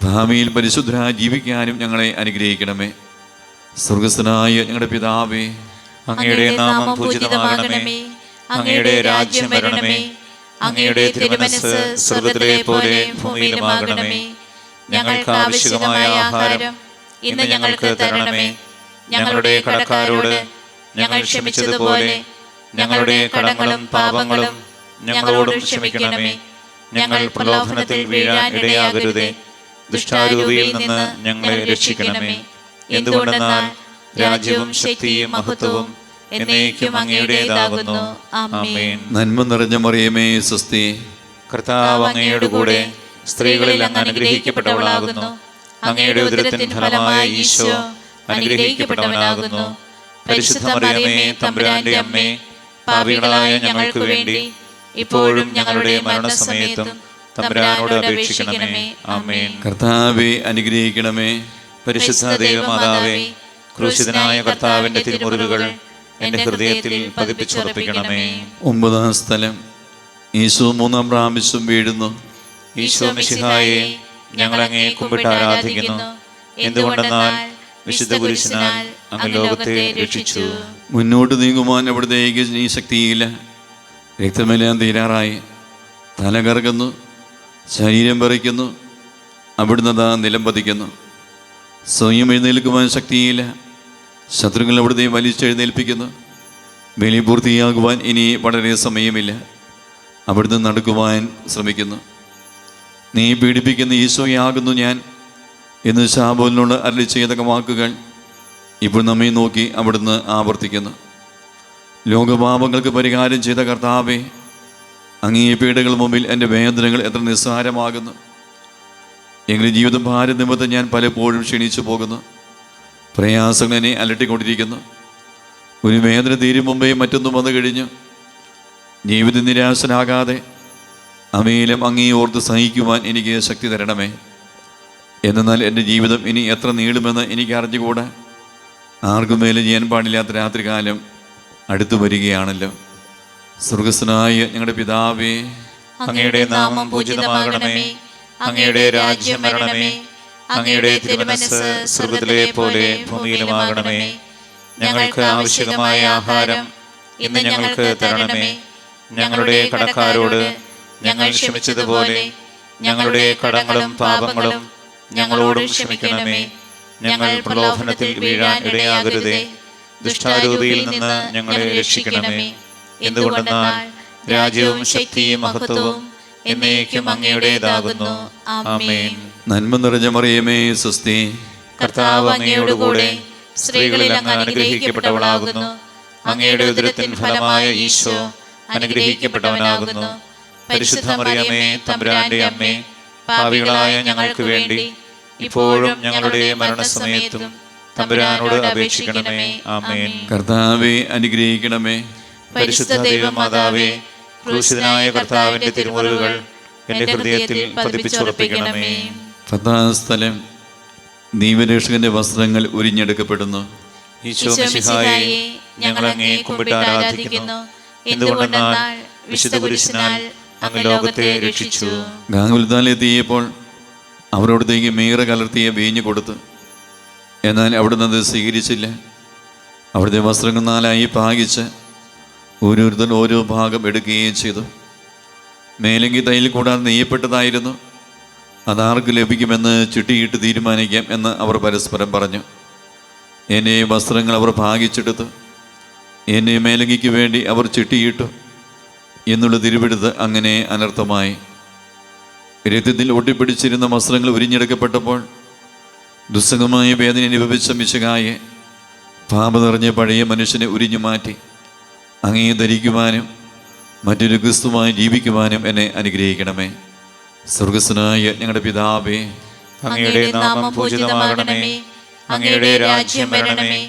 ഭാവിയിൽ പരിശുദ്ധരായി ജീവിക്കാനും ഞങ്ങളെ അനുഗ്രഹിക്കണമേ. സ്വർഗസ്ഥനായ ഞങ്ങളുടെ പിതാവേ, അങ്ങയുടെ നാമം പൂജിതമാകണമേ. അങ്ങയുടെ രാജ്യം വരണമേ. അങ്ങയുടെ തിരുമനസ്സ് സ്വർഗ്ഗത്തിലെ പോലെ ഭൂമിയിലുമാകണമേ. ഞങ്ങൾക്ക് ആവശ്യമായ ആഹാരം ഇന്ന് ഞങ്ങൾക്ക് തരണമേ. ഞങ്ങളുടെ കടക്കാരോട് ഞങ്ങൾ ക്ഷമിച്ചതുപോലെ ഞങ്ങളുടെ കടങ്ങളും പാപങ്ങളും ഞങ്ങളോടും ക്ഷമിക്കണമേ. ഞങ്ങൾ പ്രലോഭനത്തിൽ വീഴാൻ ഇടയാകരുതേ. ദുഷ്ടാരൂപിയിൽ നിന്ന് ഞങ്ങളെ രക്ഷിക്കണമേ. എന്തുകൊണ്ടെന്നാൽ രാജ്യവും ശക്തിയും മഹത്വവും എന്നേക്കും അങ്ങയുടേതാകുന്നു. ആമേൻ. നന്മ നിറഞ്ഞ മറിയമേ, സ്വസ്തി. കർത്താവ് അങ്ങയുടെ കൂടെ സ്ത്രീകളിൽ അങ്ങ് അനുഗ്രഹിക്കപ്പെട്ടവളാകുന്നു. അങ്ങയുടെ ഉദരത്തിൻ ഫലമായ ഈശോ അനുഗ്രഹിക്കപ്പെട്ടവനാകുന്നു. പരിശുദ്ധ മറിയമേ, തമ്പുരാന്റെ അമ്മേ, പാപികളായ ഞങ്ങൾക്ക് വേണ്ടി ഇപ്പോഴും ഞങ്ങളുടെ മരണസമയത്തും തമ്പുരാനോട് അപേക്ഷിക്കണമേ. ആമേൻ. കർത്താവെ അനുഗ്രഹിക്കണമേ. പരിശുദ്ധ ദൈവമാതാവേ, ക്രൂശിതനായ കർത്താവിന്റെ തിരുമുറിവുകൾ എന്റെ ഹൃദയത്തിൽ പതിപ്പിച്ചുറപ്പിക്കണമേ. 9-ാം സ്ഥലം. ഈശോ 3-ാം പ്രാവശ്യം വീഴുന്നു. ഈശോ മിശിഹായെ, ഞങ്ങൾ അങ്ങയെ കുമ്പിട്ട് ആരാധിക്കുന്നു. എന്തുകൊണ്ടെന്നാൽ വിശുദ്ധ കുരിശിനാൽ അങ്ങ് ലോകത്തെ രക്ഷിച്ചു. മുന്നോട്ട് നീങ്ങുവാൻ അവിടുത്തേക്ക് ഈ ശക്തിയില്ല. രക്തമെല്ലാം തീരാറായി. തല കറങ്ങുന്നു, ശരീരം പറിക്കുന്നു. അവിടുന്ന് താ നിലം പതിക്കുന്നു. സ്വയം എഴുന്നേൽക്കുവാൻ ശക്തിയില്ല. ശത്രുക്കൾ അവിടുത്തെ വലിച്ചെഴുന്നേൽപ്പിക്കുന്നു. ബലി പൂർത്തിയാകുവാൻ ഇനി വളരെ സമയമില്ല. അവിടുന്ന് നടക്കുവാൻ ശ്രമിക്കുന്നു. നീ പീഡിപ്പിക്കുന്ന ഈശോയാകുന്നു ഞാൻ എന്ന് ശാബോലിനോട് അരുളി ചെയ്ത വാക്കുകൾ ഇപ്പോൾ നമ്മെ നോക്കി അവിടുന്ന് ആവർത്തിക്കുന്നു. ലോകപാപങ്ങൾക്ക് പരിഹാരം ചെയ്ത കർത്താവേ, അങ്ങേ പീഡകൾ മുമ്പിൽ എൻ്റെ വേദനകൾ എത്ര നിസ്സാരമാകുന്നു. എങ്കിലും ജീവിതം ഭാരം നിമിത്തം ഞാൻ പലപ്പോഴും ക്ഷീണിച്ചു പോകുന്നു. പ്രയാസങ്ങൾ എന്നെ അലട്ടിക്കൊണ്ടിരിക്കുന്നു. ഒരു വേദന തീരും മുമ്പേ മറ്റൊന്നും വന്നു കഴിഞ്ഞു. ജീവിത നിരാശനാകാതെ അവയിലും അങ്ങേ ഓർത്ത് സഹിക്കുവാൻ എനിക്ക് ശക്തി തരണമേ. എന്നാൽ എൻ്റെ ജീവിതം ഇനി എത്ര നീളുമെന്ന് എനിക്ക് അറിഞ്ഞുകൂടാ. ആർക്കും മേലെ ചെയ്യാൻ പാടില്ലാത്ത രാത്രികാലം അടുത്തു വരികയാണല്ലോ. സ്വർഗസ്ഥനായ ഞങ്ങളുടെ പിതാവേ, അങ്ങയുടെ നാമം പൂജിതമാകണമേ. അങ്ങയുടെ രാജ്യം വരണമേ. അങ്ങയുടെ തിരുമനസ്സ് സ്വർഗ്ഗത്തിലെ പോലെ ഭൂമിയിലുമാകണമേ. ഞങ്ങൾക്ക് ആവശ്യമായ ആഹാരം ഇന്ന് ഞങ്ങൾക്ക് തരണമേ. ഞങ്ങളുടെ കടക്കാരോട് ഞങ്ങൾ ക്ഷമിച്ചതുപോലെ ഞങ്ങളുടെ കടങ്ങളും പാപങ്ങളും ഞങ്ങളോടും ക്ഷമിക്കണമേ. ഞങ്ങൾ പ്രലോഭനത്തിൽ വീഴാൻ ഇടയാകരുതേ. ദുഷ്ടാരൂപിയിൽ നിന്ന് ഞങ്ങളെ രക്ഷിക്കണമേ. എന്തുകൊണ്ടെന്നാൽ രാജ്യവും ശക്തിയും മഹത്വവും എന്നേക്കും അങ്ങയുടേതാകുന്നു. ആമേൻ. നന്മ നിറഞ്ഞ മറിയമേ, സ്വസ്തി. കർത്താവ് അങ്ങയോട് കൂടെ സ്ത്രീകളിൽ അങ്ങ് അനുഗ്രഹിക്കപ്പെട്ടവളാകുന്നു. അങ്ങയുടെ ഉദരത്തിൻ ഫലമായ ഈശോ അനുഗ്രഹിക്കപ്പെട്ടവനാകുന്നു. പരിശുദ്ധ മറിയമേ, തമ്പുരാന്റെ അമ്മേ, പാപികളായ ഞങ്ങൾക്ക് വേണ്ടി ഇപ്പോഴും ഞങ്ങളുടെ മരണസമയത്തും തമ്പുരാനോട് അപേക്ഷിക്കണമേ. ആമേൻ. കർത്താവെ അനുഗ്രഹിക്കണമേ. പരിശുദ്ധ ദൈവമാതാവേ, ക്രൂശിതനായ കർത്താവിന്റെ തിരുമുറിവുകൾ എന്റെ ഹൃദയത്തിൽ പതിപ്പിച്ചുറപ്പിക്കണമേ. 10-ാം സ്ഥലം. ദൈവരക്ഷകന്റെ വസ്ത്രങ്ങൾ ഉരിഞ്ഞെടുക്കപ്പെടുന്നു. ഈശോ മിശിഹായെ, ഞങ്ങൾ അങ്ങയെ കുമ്പിട്ട് ആരാധിക്കുന്നു. എന്തുകൊണ്ടെന്നാൽ വിശുദ്ധ കുരിശിനാൽ അങ്ങ് ലോകത്തെ രക്ഷിച്ചു. ഗാഗുൽത്താലെത്തിയപ്പോൾ അവരോടത്തേക്ക് മീറ കലർത്തിയ വീഞ്ഞ് കൊടുത്തു. എന്നാൽ അവിടുന്ന് അത് സ്വീകരിച്ചില്ല. അവിടുത്തെ വസ്ത്രങ്ങൾ 4ആയി ഭാഗിച്ച് ഓരോരുത്തർ ഓരോ ഭാഗം എടുക്കുകയും ചെയ്തു. മേലെങ്കിൽ തൈൽ കൂടാതെ നെയ്യപ്പെട്ടതായിരുന്നു. അതാർക്ക് ലഭിക്കുമെന്ന് ചുട്ടിയിട്ട് തീരുമാനിക്കാം എന്ന് അവർ പരസ്പരം പറഞ്ഞു. എന്നെ വസ്ത്രങ്ങൾ അവർ ഭാഗിച്ചെടുത്ത് എന്നെ മേലങ്കിക്ക് വേണ്ടി അവർ ചിട്ടിയിട്ടു എന്നുള്ള തിരുവെടുത്ത് അങ്ങനെ അനർത്ഥമായി. രക്തത്തിൽ ഒട്ടിപ്പിടിച്ചിരുന്ന വസ്ത്രങ്ങൾ ഉരിഞ്ഞെടുക്കപ്പെട്ടപ്പോൾ ദുസ്സഹമായ വേദന അനുഭവിച്ച മിശിഹായെ പാപം നിറഞ്ഞ പഴയ മനുഷ്യനെ ഉരിഞ്ഞു മാറ്റി അങ്ങേ ധരിക്കുവാനും മറ്റൊരു ക്രിസ്തുമായി ജീവിക്കുവാനും എന്നെ അനുഗ്രഹിക്കണമേ. സ്വർഗസ്വനായ ഞങ്ങളുടെ പിതാവേ, അങ്ങയുടെ നാമം പൂജിതമാകണമേ. അങ്ങയുടെ രാജ്യം വരണമേ.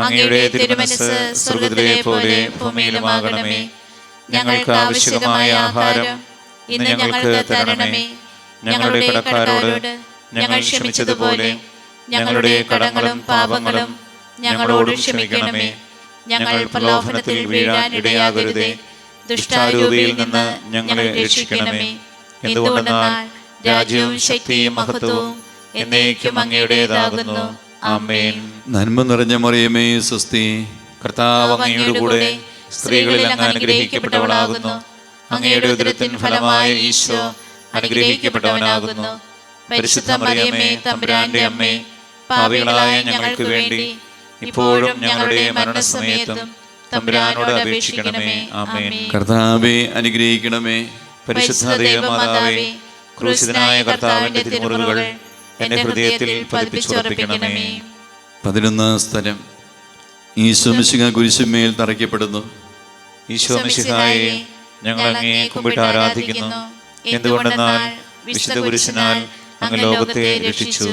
അങ്ങയുടെ തിരുമനസ്സ് സ്വർഗ്ഗത്തിലെ പോലെ ഭൂമിയിലുമാകണമേ. ഞങ്ങൾക്ക് ആവശ്യമായ ആഹാരം ഇന്ന് ഞങ്ങൾക്ക് തരണമേ. ഞങ്ങളുടെ കടക്കാരോട് ഞങ്ങൾ ക്ഷമിച്ചതുപോലെ ഞങ്ങളുടെ കടങ്ങളും പാപങ്ങളും ഞങ്ങളോട് ക്ഷമിക്കണമേ. ഞങ്ങൾ പ്രലോഭനത്തിൽ വീഴാൻ ഇടയാകരുതേ. ദുഷ്ടാരൂപിയിൽ നിന്ന് ഞങ്ങളെ രക്ഷിക്കണമേ. എന്തുകൊണ്ടെന്നാൽ രാജ്യവും ശക്തിയും മഹത്വവും എന്നേക്കും അങ്ങയുടേതാകുന്നു. ആമേൻ. നന്മ നിറഞ്ഞ മറിയമേ സ്വസ്തി, കർത്താവ് അങ്ങയുടെ കൂടെ സ്ത്രീകളിൽ അങ്ങ് അനുഗ്രഹിക്കപ്പെട്ടവളാകുന്നു. അങ്ങയുടെ ഉദരത്തിൻ ഫലമായ ഈശോ അനുഗ്രഹിക്കപ്പെട്ടവനാകുന്നു. പരിശുദ്ധ മറിയമേ, തമ്പുരാന്റെ അമ്മേ, പാപികളായ ഞങ്ങൾക്ക് വേണ്ടി ഇപ്പോഴും ഞങ്ങളുടെ മരണസമയത്തും തമ്പുരാനോട് അപേക്ഷിക്കണമേ. ആമേൻ. കർത്താവേ അനുഗ്രഹിക്കണമേ. പരിശുദ്ധ ദൈവമാതാവേ, ക്രൂശിതനായ കർത്താവിന്റെ തിരുമുറിവുകൾ എന്റെ ഹൃദയത്തിൽ പതിപ്പിച്ചുറപ്പിക്കണമേ. 11 സ്ഥലം. ഈശോ മിശിഹാ കുരിശുമേൽ തറയ്ക്കപ്പെടുന്നു. ഈശോ മിശിഹായെ, ഞങ്ങൾ അങ്ങയെ കുമ്പിട്ട് ആരാധിക്കുന്നു. എന്തുകൊണ്ടെന്നാൽ വിശുദ്ധ കുരിശിനാൽ അങ്ങ് ലോകത്തെ രക്ഷിച്ചു.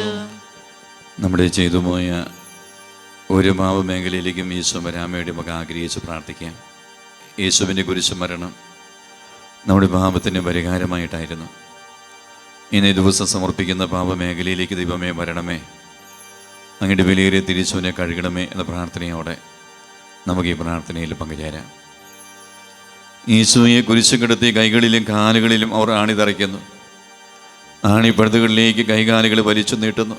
നമ്മുടെ ചെയ്തുപോയ ഒരു പാപമേഖലയിലേക്കും ഈശോ വരാമയുടെ മക ആഗ്രഹിച്ച് പ്രാർത്ഥിക്കാം. യേശുവിൻ്റെ കുരിശു മരണം നമ്മുടെ പാപത്തിന് പരിഹാരമായിട്ടായിരുന്നു. ഇന്നേ ദിവസം സമർപ്പിക്കുന്ന പാപമേഖലയിലേക്ക് ദൈവമേ വരണമേ, അങ്ങയുടെ വിലയേറിയ തിരിച്ചുവിനെ കഴുകണമേ എന്ന പ്രാർത്ഥനയോടെ നമുക്ക് ഈ പ്രാർത്ഥനയിൽ പങ്കുചേരാം. ഈശോയെ കുരിശു കിടത്തി കൈകളിലും കാലുകളിലും അവർ ആണിതറയ്ക്കുന്നു. ആണിപ്പഴുതുകളിലേക്ക് കൈകാലുകൾ വലിച്ചു നീട്ടുന്നു.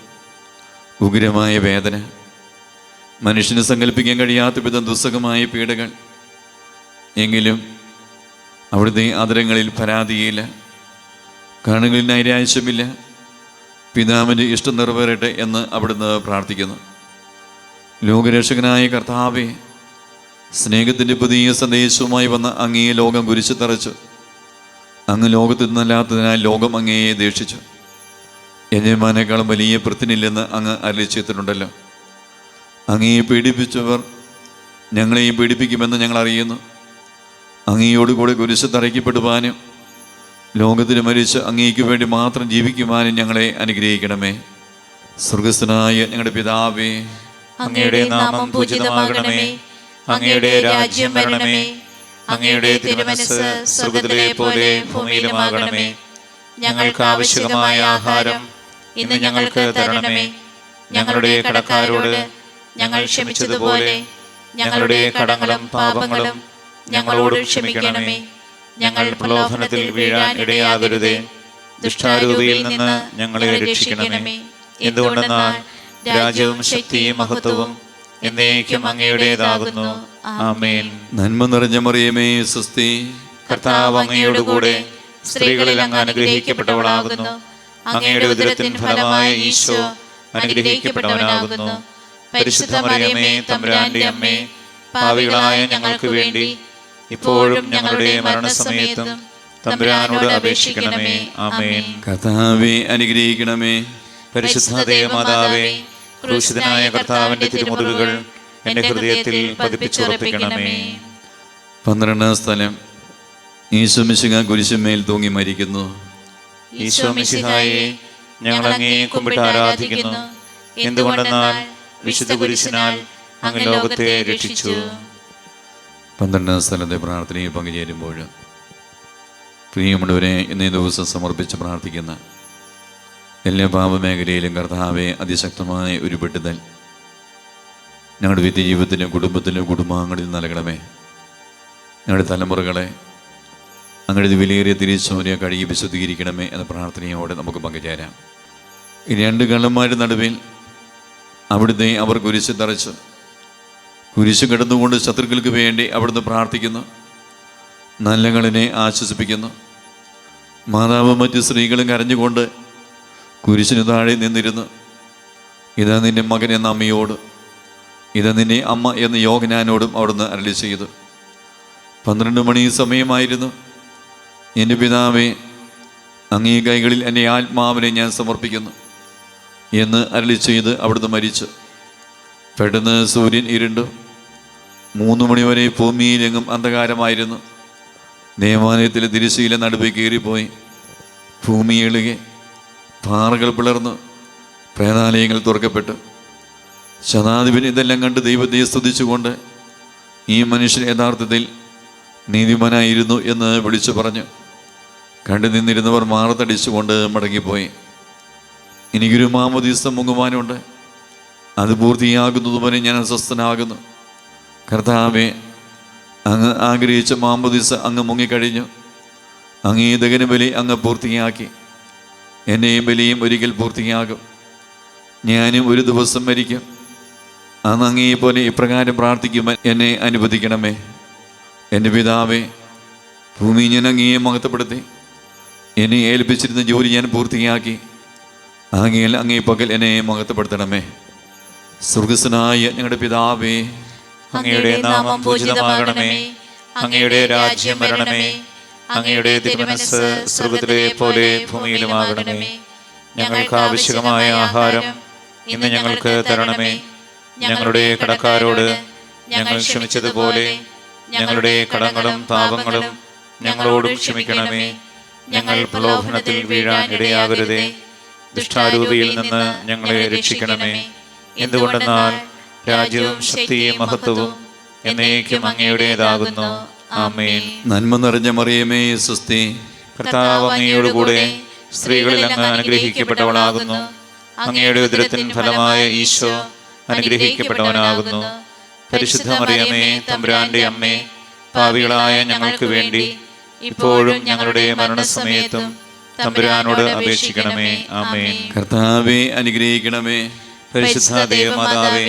ഉഗ്രമായ വേദന, മനുഷ്യന് സങ്കല്പിക്കാൻ കഴിയാത്ത വിധം ദുസ്സഹമായ പീഡകൾ. എങ്കിലും അവിടുത്തെ ആദരങ്ങളിൽ പരാതിയില്ല, കണ്ണുകളിൽ നൈരാശ്യമില്ല. പിതാവിൻ്റെ ഇഷ്ടം നിറവേറട്ടെ എന്ന് അവിടുന്ന് പ്രാർത്ഥിക്കുന്നു. ലോകരക്ഷകനായ കർത്താവേ, സ്നേഹത്തിൻ്റെ പുതിയ സന്ദേശവുമായി വന്ന അങ്ങയെ ലോകം കുരിശു തറച്ചു. അങ്ങ് ലോകത്തിൽ നിന്നല്ലാത്തതിനാൽ ലോകം അങ്ങയെ ദേഷിച്ചു. യജമാനേക്കാളും വലിയ പൃഥ്വിനില്ലെന്ന് അങ്ങ് അരുളിച്ചെയ്തിട്ടുണ്ടല്ലോ. അങ്ങയെ പീഡിപ്പിച്ചവർ ഞങ്ങളെയും പീഡിപ്പിക്കുമെന്ന് ഞങ്ങൾ അറിയുന്നു. അങ്ങയോടുകൂടെ കുരിശ് തറയ്ക്കപ്പെടുവാനും ലോകത്തിന് മരിച്ച് അങ്ങേക്ക് വേണ്ടി മാത്രം ജീവിക്കുവാനും ഞങ്ങളെ അനുഗ്രഹിക്കണമേ. സ്വർഗസ്ഥനായ ഞങ്ങളുടെ പിതാവേ, അങ്ങയുടെ നാമം പൂജിതമാകണമേ. അങ്ങയുടെ രാജ്യം വരണമേ. അങ്ങയുടെ തിരുമനസ്സ് സ്വർഗ്ഗത്തിലെ പോലെ ഭൂമിയിലുമാകണമേ. ഞങ്ങൾക്ക് ആവശ്യമായ ആഹാരം ഇന്ന് ഞങ്ങൾക്ക് തരണമേ. ഞങ്ങളുടെ കടക്കാരോട് ഞങ്ങൾ ക്ഷമിച്ചതുപോലെ ഞങ്ങളുടെ കടങ്ങളും പാപങ്ങളും ഞങ്ങളോട് ക്ഷമിക്കണമേ. ഞങ്ങൾ പ്രലോഭനത്തിൽ വീഴാൻ ഇടയാകരുതേ. ദുഷ്ടാരൂപിയിൽ നിന്ന് ഞങ്ങളെ രക്ഷിക്കണമേ. എന്തുകൊണ്ടെന്നാൽ രാജ്യവും ശക്തിയും മഹത്വവും എന്നേക്കും അങ്ങയുടേതാകുന്നു. ആമേൻ. നന്മ നിറഞ്ഞ മറിയമേ സ്വസ്തി, കർത്താവ് അങ്ങയോടുകൂടെ സ്ത്രീകളിൽ അങ്ങ് അനുഗ്രഹിക്കപ്പെട്ടവളാകുന്നു. അങ്ങയുടെ ഉദരത്തിൻ ഫലമായ ഈശോ അനുഗ്രഹിക്കപ്പെട്ടവനാകുന്നു. പരിശുദ്ധ മറിയമേ, തമ്പുരാന്റെ അമ്മേ, പാപികളായ ഞങ്ങൾക്ക് വേണ്ടി ഇപ്പോഴും ഞങ്ങളുടെ മരണസമയത്തും തമ്പുരാനോട് അപേക്ഷിക്കണമേ. ആമേൻ. കർത്താവേ അനുഗ്രഹിക്കണമേ. പരിശുദ്ധ ദൈവമാതാവേ, ക്രൂശിതനായ കർത്താവിന്റെ തിരുമുറിവുകൾ എന്റെ ഹൃദയത്തിൽ പതിപ്പിച്ചുറപ്പിക്കണമേ. 12 സ്ഥലം. ഈശോ മിശിഹാ കുരിശുമേൽ തൂങ്ങി മരിക്കുന്നു. ഈശോ മിശിഹായെ, ഞങ്ങൾ അങ്ങയെ കുമ്പിട്ട് ആരാധിക്കുന്നു. എന്തുകൊണ്ടെന്നാൽ വിശുദ്ധ കുരിശിനാൽ അങ്ങ് ലോകത്തെ രക്ഷിച്ചു. 12 സ്ഥലത്തെ പ്രാർത്ഥനയിൽ പങ്കുചേരുമ്പോൾ പ്രിയമുള്ളവരെ, ഇന്നേ ദിവസം സമർപ്പിച്ച് പ്രാർത്ഥിക്കുന്ന എല്ലാ പാപമേഖലയിലും കർത്താവെ അതിശക്തമായ ഒരു വെട്ടുതൽ ഞങ്ങളുടെ വ്യക്തിജീവിതത്തിലും കുടുംബത്തിലും കുടുംബാംഗങ്ങളിൽ നൽകണമേ. ഞങ്ങളുടെ തലമുറകളെ അങ്ങയുടെ വിലയേറിയ തിരിച്ചോനെ കഴുകി വിശുദ്ധീകരിക്കണമേ എന്ന പ്രാർത്ഥനയോടെ നമുക്ക് പങ്കുചേരാം. ഈ 2 കള്ളന്മാരുടെ നടുവിൽ അവിടുത്തെ അവർ കുരിശ് തറച്ചു. കുരിശ് കിടന്നുകൊണ്ട് ശത്രുക്കൾക്ക് വേണ്ടി അവിടുന്ന് പ്രാർത്ഥിക്കുന്നു. നല്ല കള്ളിനെ ആശ്വസിപ്പിക്കുന്നു. മാതാവും മറ്റു സ്ത്രീകളും കരഞ്ഞുകൊണ്ട് കുരിശിന് താഴെ നിന്നിരുന്നു. ഇതാ നിന്റെ മകൻ എന്ന അമ്മയോട് ഇത് നിന്നെ അമ്മ എന്ന് യോഹന്നാനോടും അവിടുന്ന് അരുളി ചെയ്തു. 12 മണി സമയമായിരുന്നു. എൻ്റെ പിതാവേ, അങ്ങേ കൈകളിൽ എൻ്റെ ആത്മാവിനെ ഞാൻ സമർപ്പിക്കുന്നു എന്ന് അരുളി ചെയ്ത് അവിടുന്ന് മരിച്ചു. പെട്ടെന്ന് സൂര്യൻ ഇരുണ്ടു. 3 മണിവരെ ഭൂമിയിലെങ്ങും അന്ധകാരമായിരുന്നു. ദേവാലയത്തിലെ തിരശ്ശീല നടുവേ കീറിപ്പോയി. ഭൂമി ഇളുകി, പാറകൾ പിളർന്നു, പ്രേതാലയങ്ങൾ തുറക്കപ്പെട്ടു. ശതാധിപൻ ഇതെല്ലാം കണ്ട് ദൈവത്തെ സ്തുതിച്ചുകൊണ്ട് ഈ മനുഷ്യൻ യഥാർത്ഥത്തിൽ നീതിമാനായിരുന്നു എന്ന് വിളിച്ചു പറഞ്ഞു. കണ്ടു നിന്നിരുന്നവർ മാറത്തടിച്ചുകൊണ്ട് മടങ്ങിപ്പോയി. എനിക്കൊരു മാമോദീസ മുങ്ങുവാനുണ്ട്, അത് പൂർത്തിയാകുന്നതുവരെ ഞാൻ അസ്വസ്ഥനാകുന്നു. കർത്താവേ, അങ്ങ് ആഗ്രഹിച്ച മാമോദീസ അങ്ങ് മുങ്ങിക്കഴിഞ്ഞു. അങ്ങേ ദഹനബലി അങ്ങ് പൂർത്തിയാക്കി. എന്നെയും ബലിയും ഒരിക്കൽ പൂർത്തിയാകും. ഞാനും ഒരു ദിവസം മരിക്കും. അന്ന് അങ്ങേപോലെ ഇപ്രകാരം പ്രാർത്ഥിക്കുവാൻ എന്നെ അനുവദിക്കണമേ. എൻ്റെ പിതാവേ, ഭൂമി ഞാൻ അങ്ങയെ മഹത്വപ്പെടുത്തി. എന്നെ ഏൽപ്പിച്ചിരുന്ന ജോലി ഞാൻ പൂർത്തിയാക്കി. ആകയാൽ അങ്ങേ പകൽ എന്നെ മഹത്വപ്പെടുത്തണമേ. സ്വർഗസ്വനായ ഞങ്ങളുടെ പിതാവേ, അങ്ങയുടെ നാമം പൂജിതമാകണമേ. അങ്ങയുടെ രാജ്യം വരണമേ. അങ്ങയുടെ തിരുമനസ്സ് സ്വർഗ്ഗത്തിലെ പോലെ ഭൂമിയിലുമാകണമേ. ഞങ്ങൾക്ക് ആവശ്യമായ ആഹാരം ഇന്ന് ഞങ്ങൾക്ക് തരണമേ. ഞങ്ങളുടെ കടക്കാരോട് ഞങ്ങൾ ക്ഷമിച്ചതുപോലെ ഞങ്ങളുടെ കടങ്ങളും പാപങ്ങളും ഞങ്ങളോടും ക്ഷമിക്കണമേ. ഞങ്ങൾ പ്രലോഭനത്തിൽ വീഴാൻ ഇടയാകരുതേ. ദുഷ്ടാരൂപിയിൽ നിന്ന് ഞങ്ങളെ രക്ഷിക്കണമേ. എന്തുകൊണ്ടെന്നാൽ രാജ്യവും ശക്തിയും മഹത്വവും എന്നേക്കും അങ്ങയുടേതാകുന്നു. ആമേൻ. നന്മ നിറഞ്ഞ മറിയമേ, സ്വസ്തി. കർത്താവ് അങ്ങയോടുകൂടെ സ്ത്രീകളിൽ അങ്ങ് അനുഗ്രഹിക്കപ്പെട്ടവളാകുന്നു. അങ്ങയുടെ ഉദരത്തിൻ ഫലമായ ഈശോ അനുഗ്രഹിക്കപ്പെട്ടവനാകുന്നു. പരിശുദ്ധ മറിയമേ, തമ്പുരാന്റെ അമ്മേ, പാപികളായ ഞങ്ങൾക്ക് വേണ്ടി ഇപ്പോഴും ഞങ്ങളുടെ മരണസമയത്തും തമ്പുരാനോട് അപേക്ഷിക്കണമേ. ആമേൻ. കർത്താവേ, അനുഗ്രഹിക്കണമേ. പരിശുദ്ധ ദൈവമാതാവേ,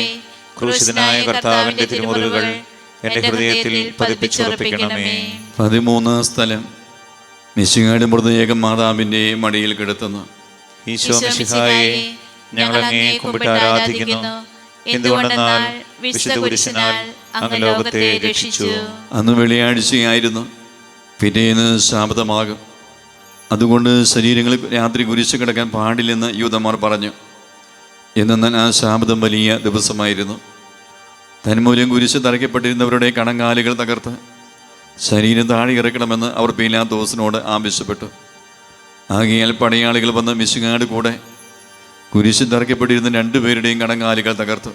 ക്രൂശിതനായ കർത്താവിന്റെ തിരുമുറിവുകൾ എന്റെ ഹൃദയത്തിൽ പതിപ്പിച്ചുറപ്പിക്കണമേ. 13 സ്ഥലം. മിശിഹായുടെ മൃതദേഹം മാതാവിൻ്റെ മടിയിൽ കിടത്തുന്നു. ഈശോ മിശിഹായെ, ഞങ്ങൾ അങ്ങേ കുമ്പിട്ട് ആരാധിക്കുന്നു. എന്തുകൊണ്ടെന്നാൽ വിശുദ്ധ കുരിശിനാൽ അങ്ങ് ലോകത്തെ രക്ഷിച്ചു. അന്ന് വെള്ളിയാഴ്ചയായിരുന്നു. പിറ്റേന്ന് ശാബതമാകും. അതുകൊണ്ട് ശരീരങ്ങളിൽ രാത്രി കുരിശ് കിടക്കാൻ പാടില്ലെന്ന് യൂദന്മാർ പറഞ്ഞു. എന്നാൽ ആ ശാബതം വലിയ ദിവസമായിരുന്നു. തന്മൂലം കുരിശ് തറയ്ക്കപ്പെട്ടിരുന്നവരുടെ കണങ്കാലുകൾ തകർത്ത് ശരീരം താഴെ ഇറക്കണമെന്ന് അവർ പീലാത്തോസിനോട് ആവശ്യപ്പെട്ടു. ആകയാൽ പടയാളികൾ വന്ന് മിശിഹായുടെ കൂടെ കുരിശ് തറയ്ക്കപ്പെട്ടിരുന്ന 2 പേരുടെയും കണങ്കാലുകൾ തകർത്തു.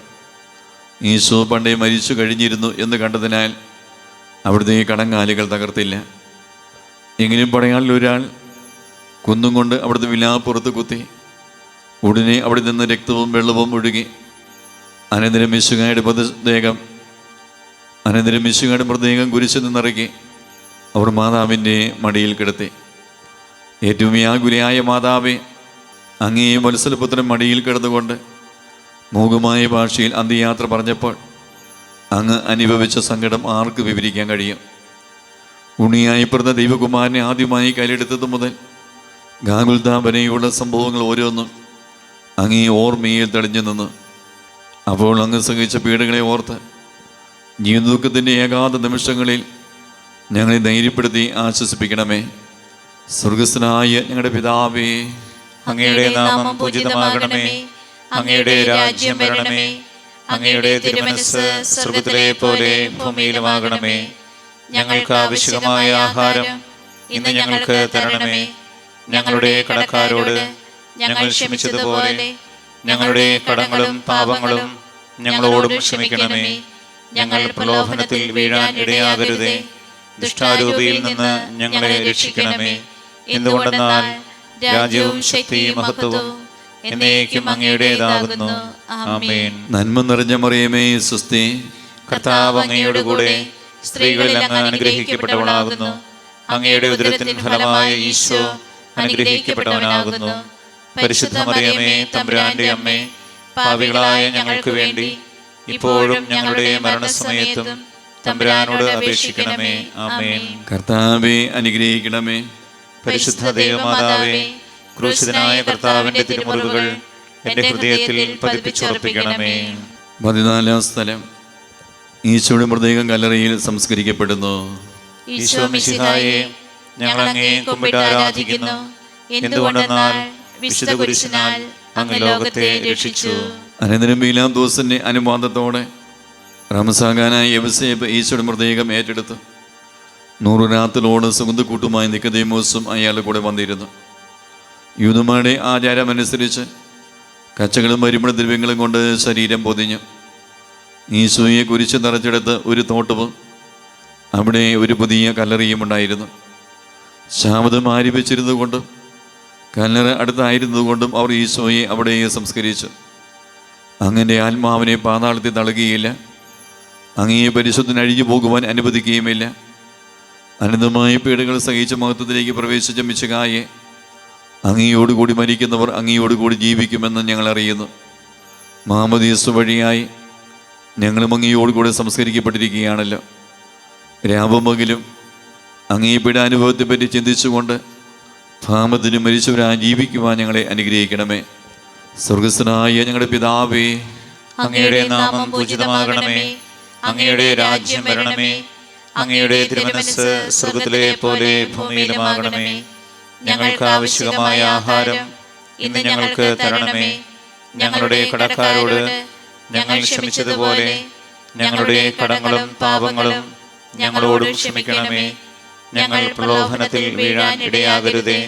ഈശോ പണ്ടേ മരിച്ചു കഴിഞ്ഞിരുന്നു എന്ന് കണ്ടതിനാൽ അവിടുത്തെ കണങ്കാലുകൾ തകർത്തില്ല. എങ്കിലും പടയാളിൽ ഒരാൾ കുന്നും കൊണ്ട് അവിടുത്തെ വിലാപ്പുറത്ത് കുത്തി. ഉടനെ അവിടെ നിന്ന് രക്തവും വെള്ളവും ഒഴുകി. അനന്തരം മിശിഹായുടെ മൃതദേഹം കുരിശിൽ നിന്നിറക്കി അവർ മാതാവിൻ്റെ മടിയിൽ കിടത്തി. ഏറ്റവും വ്യാകുലയായ മാതാവേ, അങ്ങേ വത്സലപുത്രൻ മടിയിൽ കിടന്നുകൊണ്ട് മൂകമായ ഭാഷയിൽ അന്ത്യയാത്ര പറഞ്ഞപ്പോൾ അങ്ങ് അനുഭവിച്ച സങ്കടം ആർക്ക് വിവരിക്കാൻ കഴിയും? ഉണ്ണിയായി പിറന്ന ദൈവകുമാരനെ ആദ്യമായി കയ്യിലെടുത്തത് മുതൽ ഗാഗുൽത്താ വരെയുള്ള സംഭവങ്ങൾ ഓരോന്നും അങ്ങേ ഓർമ്മയിൽ തെളിഞ്ഞു നിന്നു. അപ്പോൾ അങ്ങ് സഹിച്ച പീഡകളെ ഓർത്ത് ജീവദുഃഖത്തിൻ്റെ ഏകാന്ത നിമിഷങ്ങളിൽ ഞങ്ങളെ ധൈര്യപ്പെടുത്തി ആശ്വസിപ്പിക്കണമേ. സ്വർഗസ്ഥനായ ഞങ്ങളുടെ പിതാവേ, അങ്ങയുടെ നാമം പൂജിതമാകണമേ. അങ്ങയുടെ രാജ്യം വരണമേ. അങ്ങയുടെ തിരുമനസ്സ് സ്വർഗ്ഗത്തിലെ പോലെ ഭൂമിയിലുമാകണമേ. ഞങ്ങൾക്ക് ആവശ്യമായ ആഹാരം ഇന്ന് ഞങ്ങൾക്ക് തരണമേ. ഞങ്ങളുടെ കടക്കാരോട് ഞങ്ങൾ ക്ഷമിച്ചതുപോലെ ഞങ്ങളുടെ കടങ്ങളും പാപങ്ങളും ഞങ്ങളോടും ക്ഷമിക്കണമേ. ഞങ്ങൾ പ്രലോഭനത്തിൽ വീഴാൻ ഇടയാകരുതേ. ദുഷ്ടാരൂപിയിൽ നിന്ന് ഞങ്ങളെ രക്ഷിക്കണമേ. എന്തുകൊണ്ടെന്നാൽ രാജ്യവും ശക്തിയും മഹത്വവും എന്നേക്കും അങ്ങയുടേതാകുന്നു. ആമേൻ. നന്മ നിറഞ്ഞ മറിയമേ, സ്വസ്തി. കർത്താവ് അങ്ങയോടുകൂടെ സ്ത്രീകളിൽ അങ്ങ് അനുഗ്രഹിക്കപ്പെട്ടവളാകുന്നു. അങ്ങയുടെ ഉദരത്തിൻ ഫലമായ ഈശോ അനുഗ്രഹിക്കപ്പെട്ടവനാകുന്നു. പരിശുദ്ധ മറിയമേ, തമ്പുരാന്റെ അമ്മേ, പാപികളായ ഞങ്ങൾക്ക് വേണ്ടി ഇപ്പോഴും ഞങ്ങളുടെ മരണസമയത്തും തമ്പുരാനോട് അപേക്ഷിക്കണമേ. ആമേൻ. കർത്താവേ, അനുഗ്രഹിക്കണമേ. പരിശുദ്ധ ദൈവമാതാവേ, ക്രൂശിതനായ കർത്താവിന്റെ തിരുമുറിവുകൾ എന്റെ ഹൃദയത്തിൽ പതിപ്പിച്ചുറപ്പിക്കണമേ. 14-ാം സ്ഥലം, ഈശോയുടെ മൃതദേഹം കല്ലറയിൽ സംസ്കരിക്കപ്പെടുന്നു. ഈശോ മിശിഹായെ, ഞങ്ങൾ അങ്ങേ കുമ്പിട്ട് ആരാധിക്കുന്നു. എന്തുകൊണ്ടെന്നാൽ വിശുദ്ധ കുരിശിനാൽ അങ്ങ് ലോകത്തെ രക്ഷിച്ചു. അനന്തരം പീലാത്തോസിന്റെ അനുവാദത്തോടെ റംസാഖാനായ യവസേപ്പ് ഈശോയുടെ മൃതദേഹം ഏറ്റെടുത്തു. 100 രാത്രിലോട് സുഗന്ധക്കൂട്ടുമായി നിക്കോദേമോസും അയാളുടെ കൂടെ വന്നിരുന്നു. യൂദന്മാരുടെ ആചാരമനുസരിച്ച് കച്ചകളും പരിമള ദ്രവ്യങ്ങളും കൊണ്ട് ശരീരം പൊതിഞ്ഞു. ഈശോയെ കുരിശ് നിറച്ചെടുത്ത് ഒരു തോട്ടവും അവിടെ ഒരു പുതിയ കല്ലറയും ഉണ്ടായിരുന്നു. ശാബതം ആരംഭിച്ചിരുന്നതുകൊണ്ടും കല്ലറ അടുത്തായിരുന്നതുകൊണ്ടും അവർ ഈശോയെ അവിടെ സംസ്കരിച്ചു. അങ്ങനെ ആത്മാവിനെ പാതാളത്തിൽ തള്ളുകയില്ല, അങ്ങയെ പരിശുദ്ധന് അഴിഞ്ഞു പോകുവാൻ അനുവദിക്കുകയുമില്ല. അനന്തമായ പീഡകൾ സഹിച്ച മഹത്വത്തിലേക്ക് പ്രവേശിച്ച മിശിഹായെ, അങ്ങയോടുകൂടി മരിക്കുന്നവർ അങ്ങയോടുകൂടി ജീവിക്കുമെന്ന് ഞങ്ങൾ അറിയുന്നു. മാമോദീസ വഴിയായി ഞങ്ങളും അങ്ങയോടുകൂടി സംസ്കരിക്കപ്പെട്ടിരിക്കുകയാണല്ലോ. രാപമകലും അങ്ങേ പീഡാനുഭവത്തെപ്പറ്റി ചിന്തിച്ചുകൊണ്ട് ഭാമത്തിനും മരിച്ചവരായി ജീവിക്കുവാൻ ഞങ്ങളെ അനുഗ്രഹിക്കണമേ. സ്വർഗസ്ഥനായ ഞങ്ങളുടെ പിതാവേ, അങ്ങയുടെ നാമം പൂജിതമാകണമേ. അങ്ങയുടെ രാജ്യം വരണമേ. അങ്ങയുടെ തിരുമനസ്സ് സ്വർഗ്ഗത്തിലെ പോലെ ഭൂമിയിലുമാകണമേ. ഞങ്ങൾക്ക് ആവശ്യമായ ആഹാരം ഇന്ന് ഞങ്ങൾക്ക് തരണമേ. ഞങ്ങളുടെ കടക്കാരോട് ഞങ്ങൾ ക്ഷമിച്ചതുപോലെ ഞങ്ങളുടെ കടങ്ങളും പാപങ്ങളും ഞങ്ങളോടും ക്ഷമിക്കണമേ. ഞങ്ങൾ പ്രലോഭനത്തിൽ വീഴാൻ ഇടയാകരുതേ.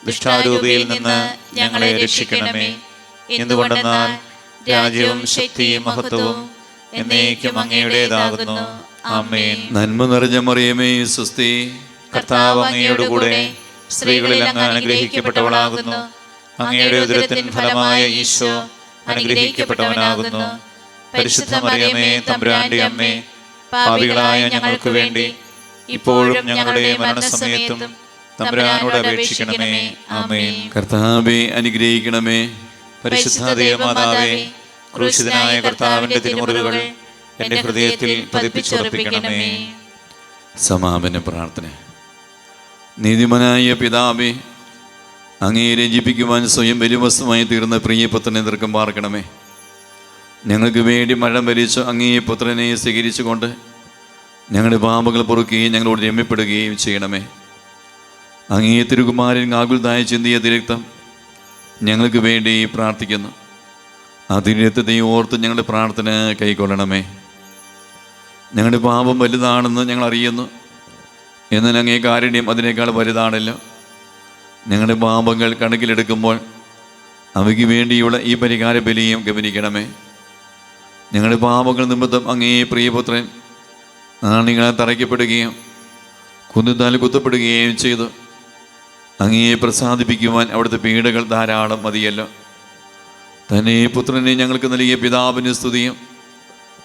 ദുഷ്ടാരൂപിയിൽ നിന്ന് ഞങ്ങളെ രക്ഷിക്കണമേ. എന്തുകൊണ്ടെന്നാൽ രാജ്യവും ശക്തിയും മഹത്വവും എന്നേക്കും അങ്ങയുടേതാകുന്നു. ആമേൻ. നന്മ നിറഞ്ഞ മറിയമേ, സ്വസ്തി, കർത്താവ് അങ്ങയോടുകൂടെ സ്ത്രീകളിൽ അങ്ങ് അനുഗ്രഹിക്കപ്പെട്ടവളാകുന്നു. അങ്ങയുടെ ഉദരത്തിൻ ഫലമായ ഈശോ അനുഗ്രഹിക്കപ്പെട്ടവനാകുന്നു. പരിശുദ്ധ മറിയമേ, തമ്പുരാന്റെ അമ്മേ, പാപികളായ ഞങ്ങൾക്ക് വേണ്ടി ഇപ്പോഴും ഞങ്ങളുടെ മരണസമയത്തും തമ്പുരാനോട് അപേക്ഷിക്കണമേ. ആമേൻ. കർത്താവേ അനുഗ്രഹിക്കണമേ. പരിശുദ്ധ ദേവമാതാവേ, ക്രൂശിതനായ കർത്താവിന്റെ തിരുമുറിവുകൾ എന്റെ ഹൃദയത്തിൽ പതിപ്പിച്ചുറപ്പിക്കണമേ. സമാപന പ്രാർത്ഥന. നീതിമാനായ പിതാവേ, അങ്ങയെ രഞ്ജിപ്പിക്കുവാൻ സ്വയം ബലിവസ്തുമായി തീർന്ന പ്രിയപുത്രനെ ദീർഘം പാർക്കണമേ. ഞങ്ങൾക്ക് വേണ്ടി മഴം ഭരിച്ചു അങ്ങയെ പുത്രനെ സ്വീകരിച്ചുകൊണ്ട് ഞങ്ങളുടെ പാപങ്ങൾ പൊറുക്കുകയും ഞങ്ങളോട് രമ്യപ്പെടുകയും ചെയ്യണമേ. അങ്ങേ തിരുകുമാരൻ ആകുലതായി ചിന്തിയ തിരക്തം ഞങ്ങൾക്ക് വേണ്ടി പ്രാർത്ഥിക്കുന്നു. ആ തിരക്തത്തെ ഓർത്ത് ഞങ്ങളുടെ പ്രാർത്ഥന കൈക്കൊള്ളണമേ. ഞങ്ങളുടെ പാപം വലുതാണെന്ന് ഞങ്ങൾ അറിയുന്നു, എന്നാൽ അങ്ങേ കാരുണ്യം അതിനേക്കാൾ വലുതാണല്ലോ. ഞങ്ങളുടെ പാപങ്ങൾ കണക്കിലെടുക്കുമ്പോൾ അവയ്ക്ക് വേണ്ടിയുള്ള ഈ പരിഹാര ബലിയും ഗമനിക്കണമേ. ഞങ്ങളുടെ പാപങ്ങൾ നിമിത്തം അങ്ങേ പ്രിയപുത്രൻ ആണികളാൽ തറയ്ക്കപ്പെടുകയും കുന്തത്താൽ കുത്തപ്പെടുകയും ചെയ്തു. അങ്ങയെ പ്രസാദിപ്പിക്കുവാൻ അവിടുത്തെ പീഡകൾ ധാരാളം മതിയല്ലോ. തന്നെ പുത്രനെ ഞങ്ങൾക്ക് നൽകിയ പിതാവിന് സ്തുതിയും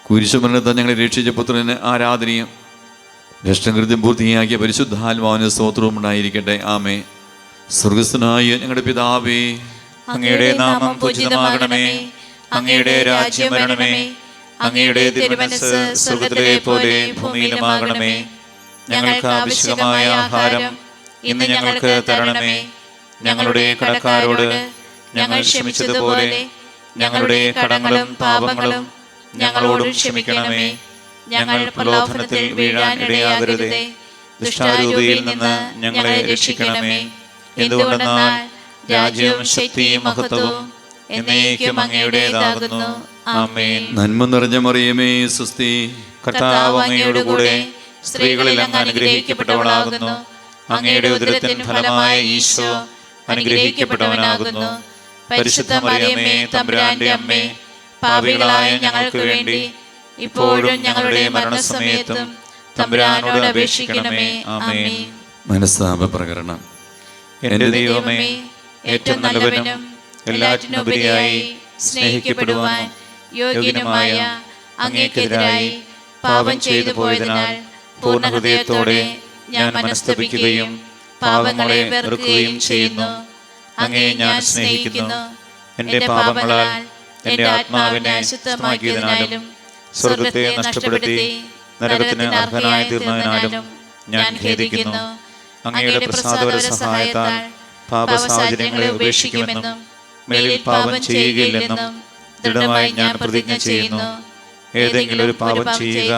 കുരിശുമരണത്തെ ഞങ്ങളെ രക്ഷിച്ച പുത്രന് ആരാധനയും രക്ഷകൃത്യം പൂർത്തിയാക്കിയ പരിശുദ്ധാത്മാവിന് സ്തോത്രവും ഉണ്ടായിരിക്കട്ടെ. ആമേ. സ്വർഗസ്ഥനായ ഞങ്ങളുടെ പിതാവേ, അങ്ങയുടെ നാമം പൂജിതമാകണമേ. അങ്ങയുടെ രാജ്യം വരണമേ. അങ്ങയുടെ തിരുമനസ്സ് സ്വർഗ്ഗത്തിലെ പോലെ ഭൂമിയിലുമാകണമേ. ഞങ്ങൾക്ക് ആവശ്യമായ ആഹാരം ഇന്ന് ഞങ്ങൾക്ക് തരണമേ. ഞങ്ങളുടെ കടക്കാരോട് ഞങ്ങൾ ക്ഷമിച്ചതുപോലെ ഞങ്ങളുടെ കടങ്ങളും പാപങ്ങളും ഞങ്ങളോടും ക്ഷമിക്കണമേ. ഞങ്ങൾ പ്രലോഭനത്തിൽ വീഴാൻ ഇടയാകരുതേ. ദുഷ്ടാരൂപിയിൽ നിന്ന് ഞങ്ങളെ രക്ഷിക്കണമേ. എന്തുകൊണ്ടെന്നാൽ രാജ്യവും ശക്തിയും മഹത്വവും എന്നേക്കും അങ്ങയുടേതാകുന്നു. ആമേൻ. നന്മ നിറഞ്ഞ മറിയമേ, സ്വസ്തി, കർത്താവ് അങ്ങയോടുകൂടെ സ്ത്രീകളിൽ അങ്ങ് അനുഗ്രഹിക്കപ്പെട്ടവളാകുന്നു. അങ്ങയുടെ ഉദരത്തിൻ ഫലമായ ഈശോ അനുഗ്രഹിക്കപ്പെട്ടവനാകുന്നു. പരിശുദ്ധ മറിയമേ, തമ്പുരാന്റെ അമ്മേ, പാപികളായ ഞങ്ങൾക്ക് വേണ്ടി ഇപ്പോഴും ഞങ്ങളുടെ മരണസമയത്തും തമ്പുരാനോട് അപേക്ഷിക്കണമേ. ആമേൻ. മനസ്താപ പ്രകരണം. എന്റെ ദൈവമേ, ഏറ്റവും നല്ലവനും എല്ലാറ്റിനുപരിയായി സ്നേഹിക്കപ്പെടുവാൻ യോഗ്യനുമായ അങ്ങേക്കെതിരായി പാപം ചെയ്തു പോയതിനാൽ പൂർണ്ണ ഹൃദയത്തോടെ ഞാൻ മനസ്തപിക്കുകയും പാപങ്ങളെ വെറുക്കുകയും ചെയ്യുന്നു. അങ്ങയെ ഞാൻ സ്നേഹിക്കുന്നു. എന്റെ പാപങ്ങളാൽ എന്റെ ആത്മാവിനെ അശുദ്ധമാക്കിയതിനാലും സ്വർഗത്തെ നഷ്ടപ്പെടുത്തി നരകത്തിന് അർഹനായി തീർന്നതിനാലും ഞാൻ ഖേദിക്കുന്നു. അങ്ങയുടെ പ്രസാദപര സഹായത്താൽ പാപസാഹചര്യങ്ങളെ ഉപേക്ഷിക്കുമെന്നും മേലിൽ പാപം ചെയ്യുകയില്ലെന്നും ദൃഢമായി ഞാൻ പ്രതിജ്ഞ ചെയ്യുന്നു, ഏതെങ്കിലും ഒരു പാപം ചെയ്യുക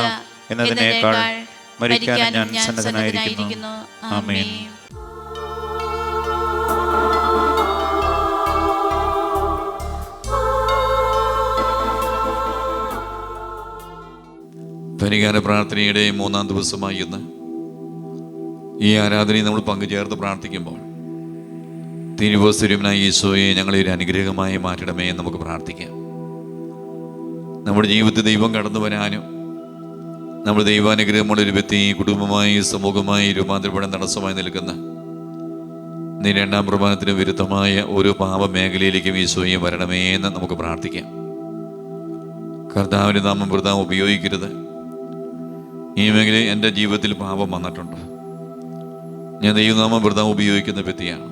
എന്നതിനേക്കാൾ മരിക്കാൻ ഞാൻ സന്നദ്ധനായിരിക്കുന്നു. ആമേൻ. പരിഹാര പ്രാർത്ഥനയുടെ 3-ാം ദിവസമായി ഇന്ന് ഈ ആരാധനയിൽ നമ്മൾ പങ്കുചേർത്ത് പ്രാർത്ഥിക്കുമ്പോൾ തിരുവോസ്തുര്യനായ ഈശോയെ ഞങ്ങളെ ഒരു അനുഗ്രഹമായി മാറ്റണമേ എന്ന് നമുക്ക് പ്രാർത്ഥിക്കാം. നമ്മുടെ ജീവിതത്തിൽ ദൈവം കടന്നു വരാനും നമ്മുടെ ദൈവാനുഗ്രഹമുള്ള ഒരു വ്യക്തി കുടുംബമായി സമൂഹമായി രൂപാന്തരപ്പെടാൻ തടസ്സമായി നിൽക്കുന്ന നീ 2-ാം പ്രമാണത്തിന് വിരുദ്ധമായ ഓരോ പാപ മേഖലയിലേക്കും ഈശോയെ വരണമേ എന്ന് നമുക്ക് പ്രാർത്ഥിക്കാം. കർത്താവിൻ്റെ നാമം വൃഥാ ഉപയോഗിക്കരുത്. ഈ മേഖലയിൽ എൻ്റെ ജീവിതത്തിൽ പാപം വന്നിട്ടുണ്ട്. ഞാൻ ദൈവനാമം വൃഥാ ഉപയോഗിക്കുന്ന വ്യക്തിയാണ്.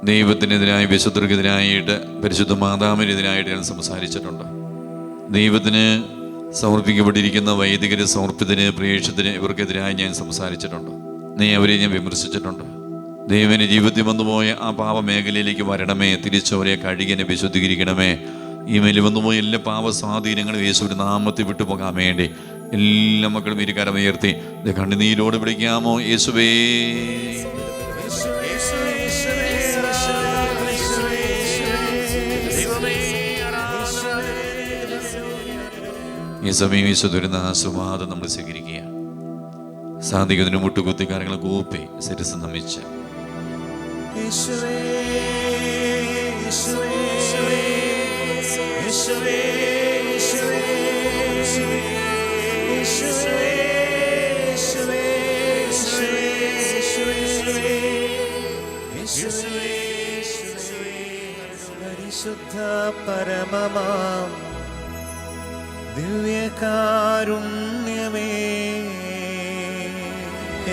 ദൈവത്തിനെതിരായി വിശുദ്ധർക്കെതിരായിട്ട് പരിശുദ്ധ മാതാവിനെതിരായിട്ട് ഞാൻ സംസാരിച്ചിട്ടുണ്ട്. ദൈവത്തിന് സമർപ്പിക്കപ്പെട്ടിരിക്കുന്ന വൈദികര്, സമർപ്പിതന്, പ്രേക്ഷിതന് ഇവർക്കെതിരായി ഞാൻ സംസാരിച്ചിട്ടുണ്ട്. അവരെ ഞാൻ വിമർശിച്ചിട്ടുണ്ട്. ദൈവന് ജീവിതത്തിൽ വന്നുപോയ ആ പാപ മേഖലയിലേക്ക് വരണമേ, തിരിച്ചവരെ കഴുകിനെ വിശുദ്ധീകരിക്കണമേ. ഈ മേലിൽ വന്നുപോയ എല്ലാ പാപ സ്വാധീനങ്ങളും യേശുവിന്റെ നാമത്തിൽ വിട്ടുപോകാൻ വേണ്ടി എല്ലാ മക്കളും ഇരുകരം ഉയർത്തി കണ്ണുനീരോട് വിളിക്കാമോ? യേശുവേ, ഈ സമയം യേശു തരുന്ന ആശീർവാദം നമ്മൾ സ്വീകരിക്കുക. സാധിക്കുന്നതിന് മുട്ടുകുത്തി കാര്യങ്ങൾ കൂപ്പി ശിരസ് നമിച്ച് പരിശുദ്ധ പരമമാം ദിവ്യകാരുണ്യമേ,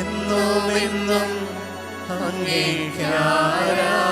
എന്നും എന്നും അങ്ങേയ്ക്ക് ആരാധന.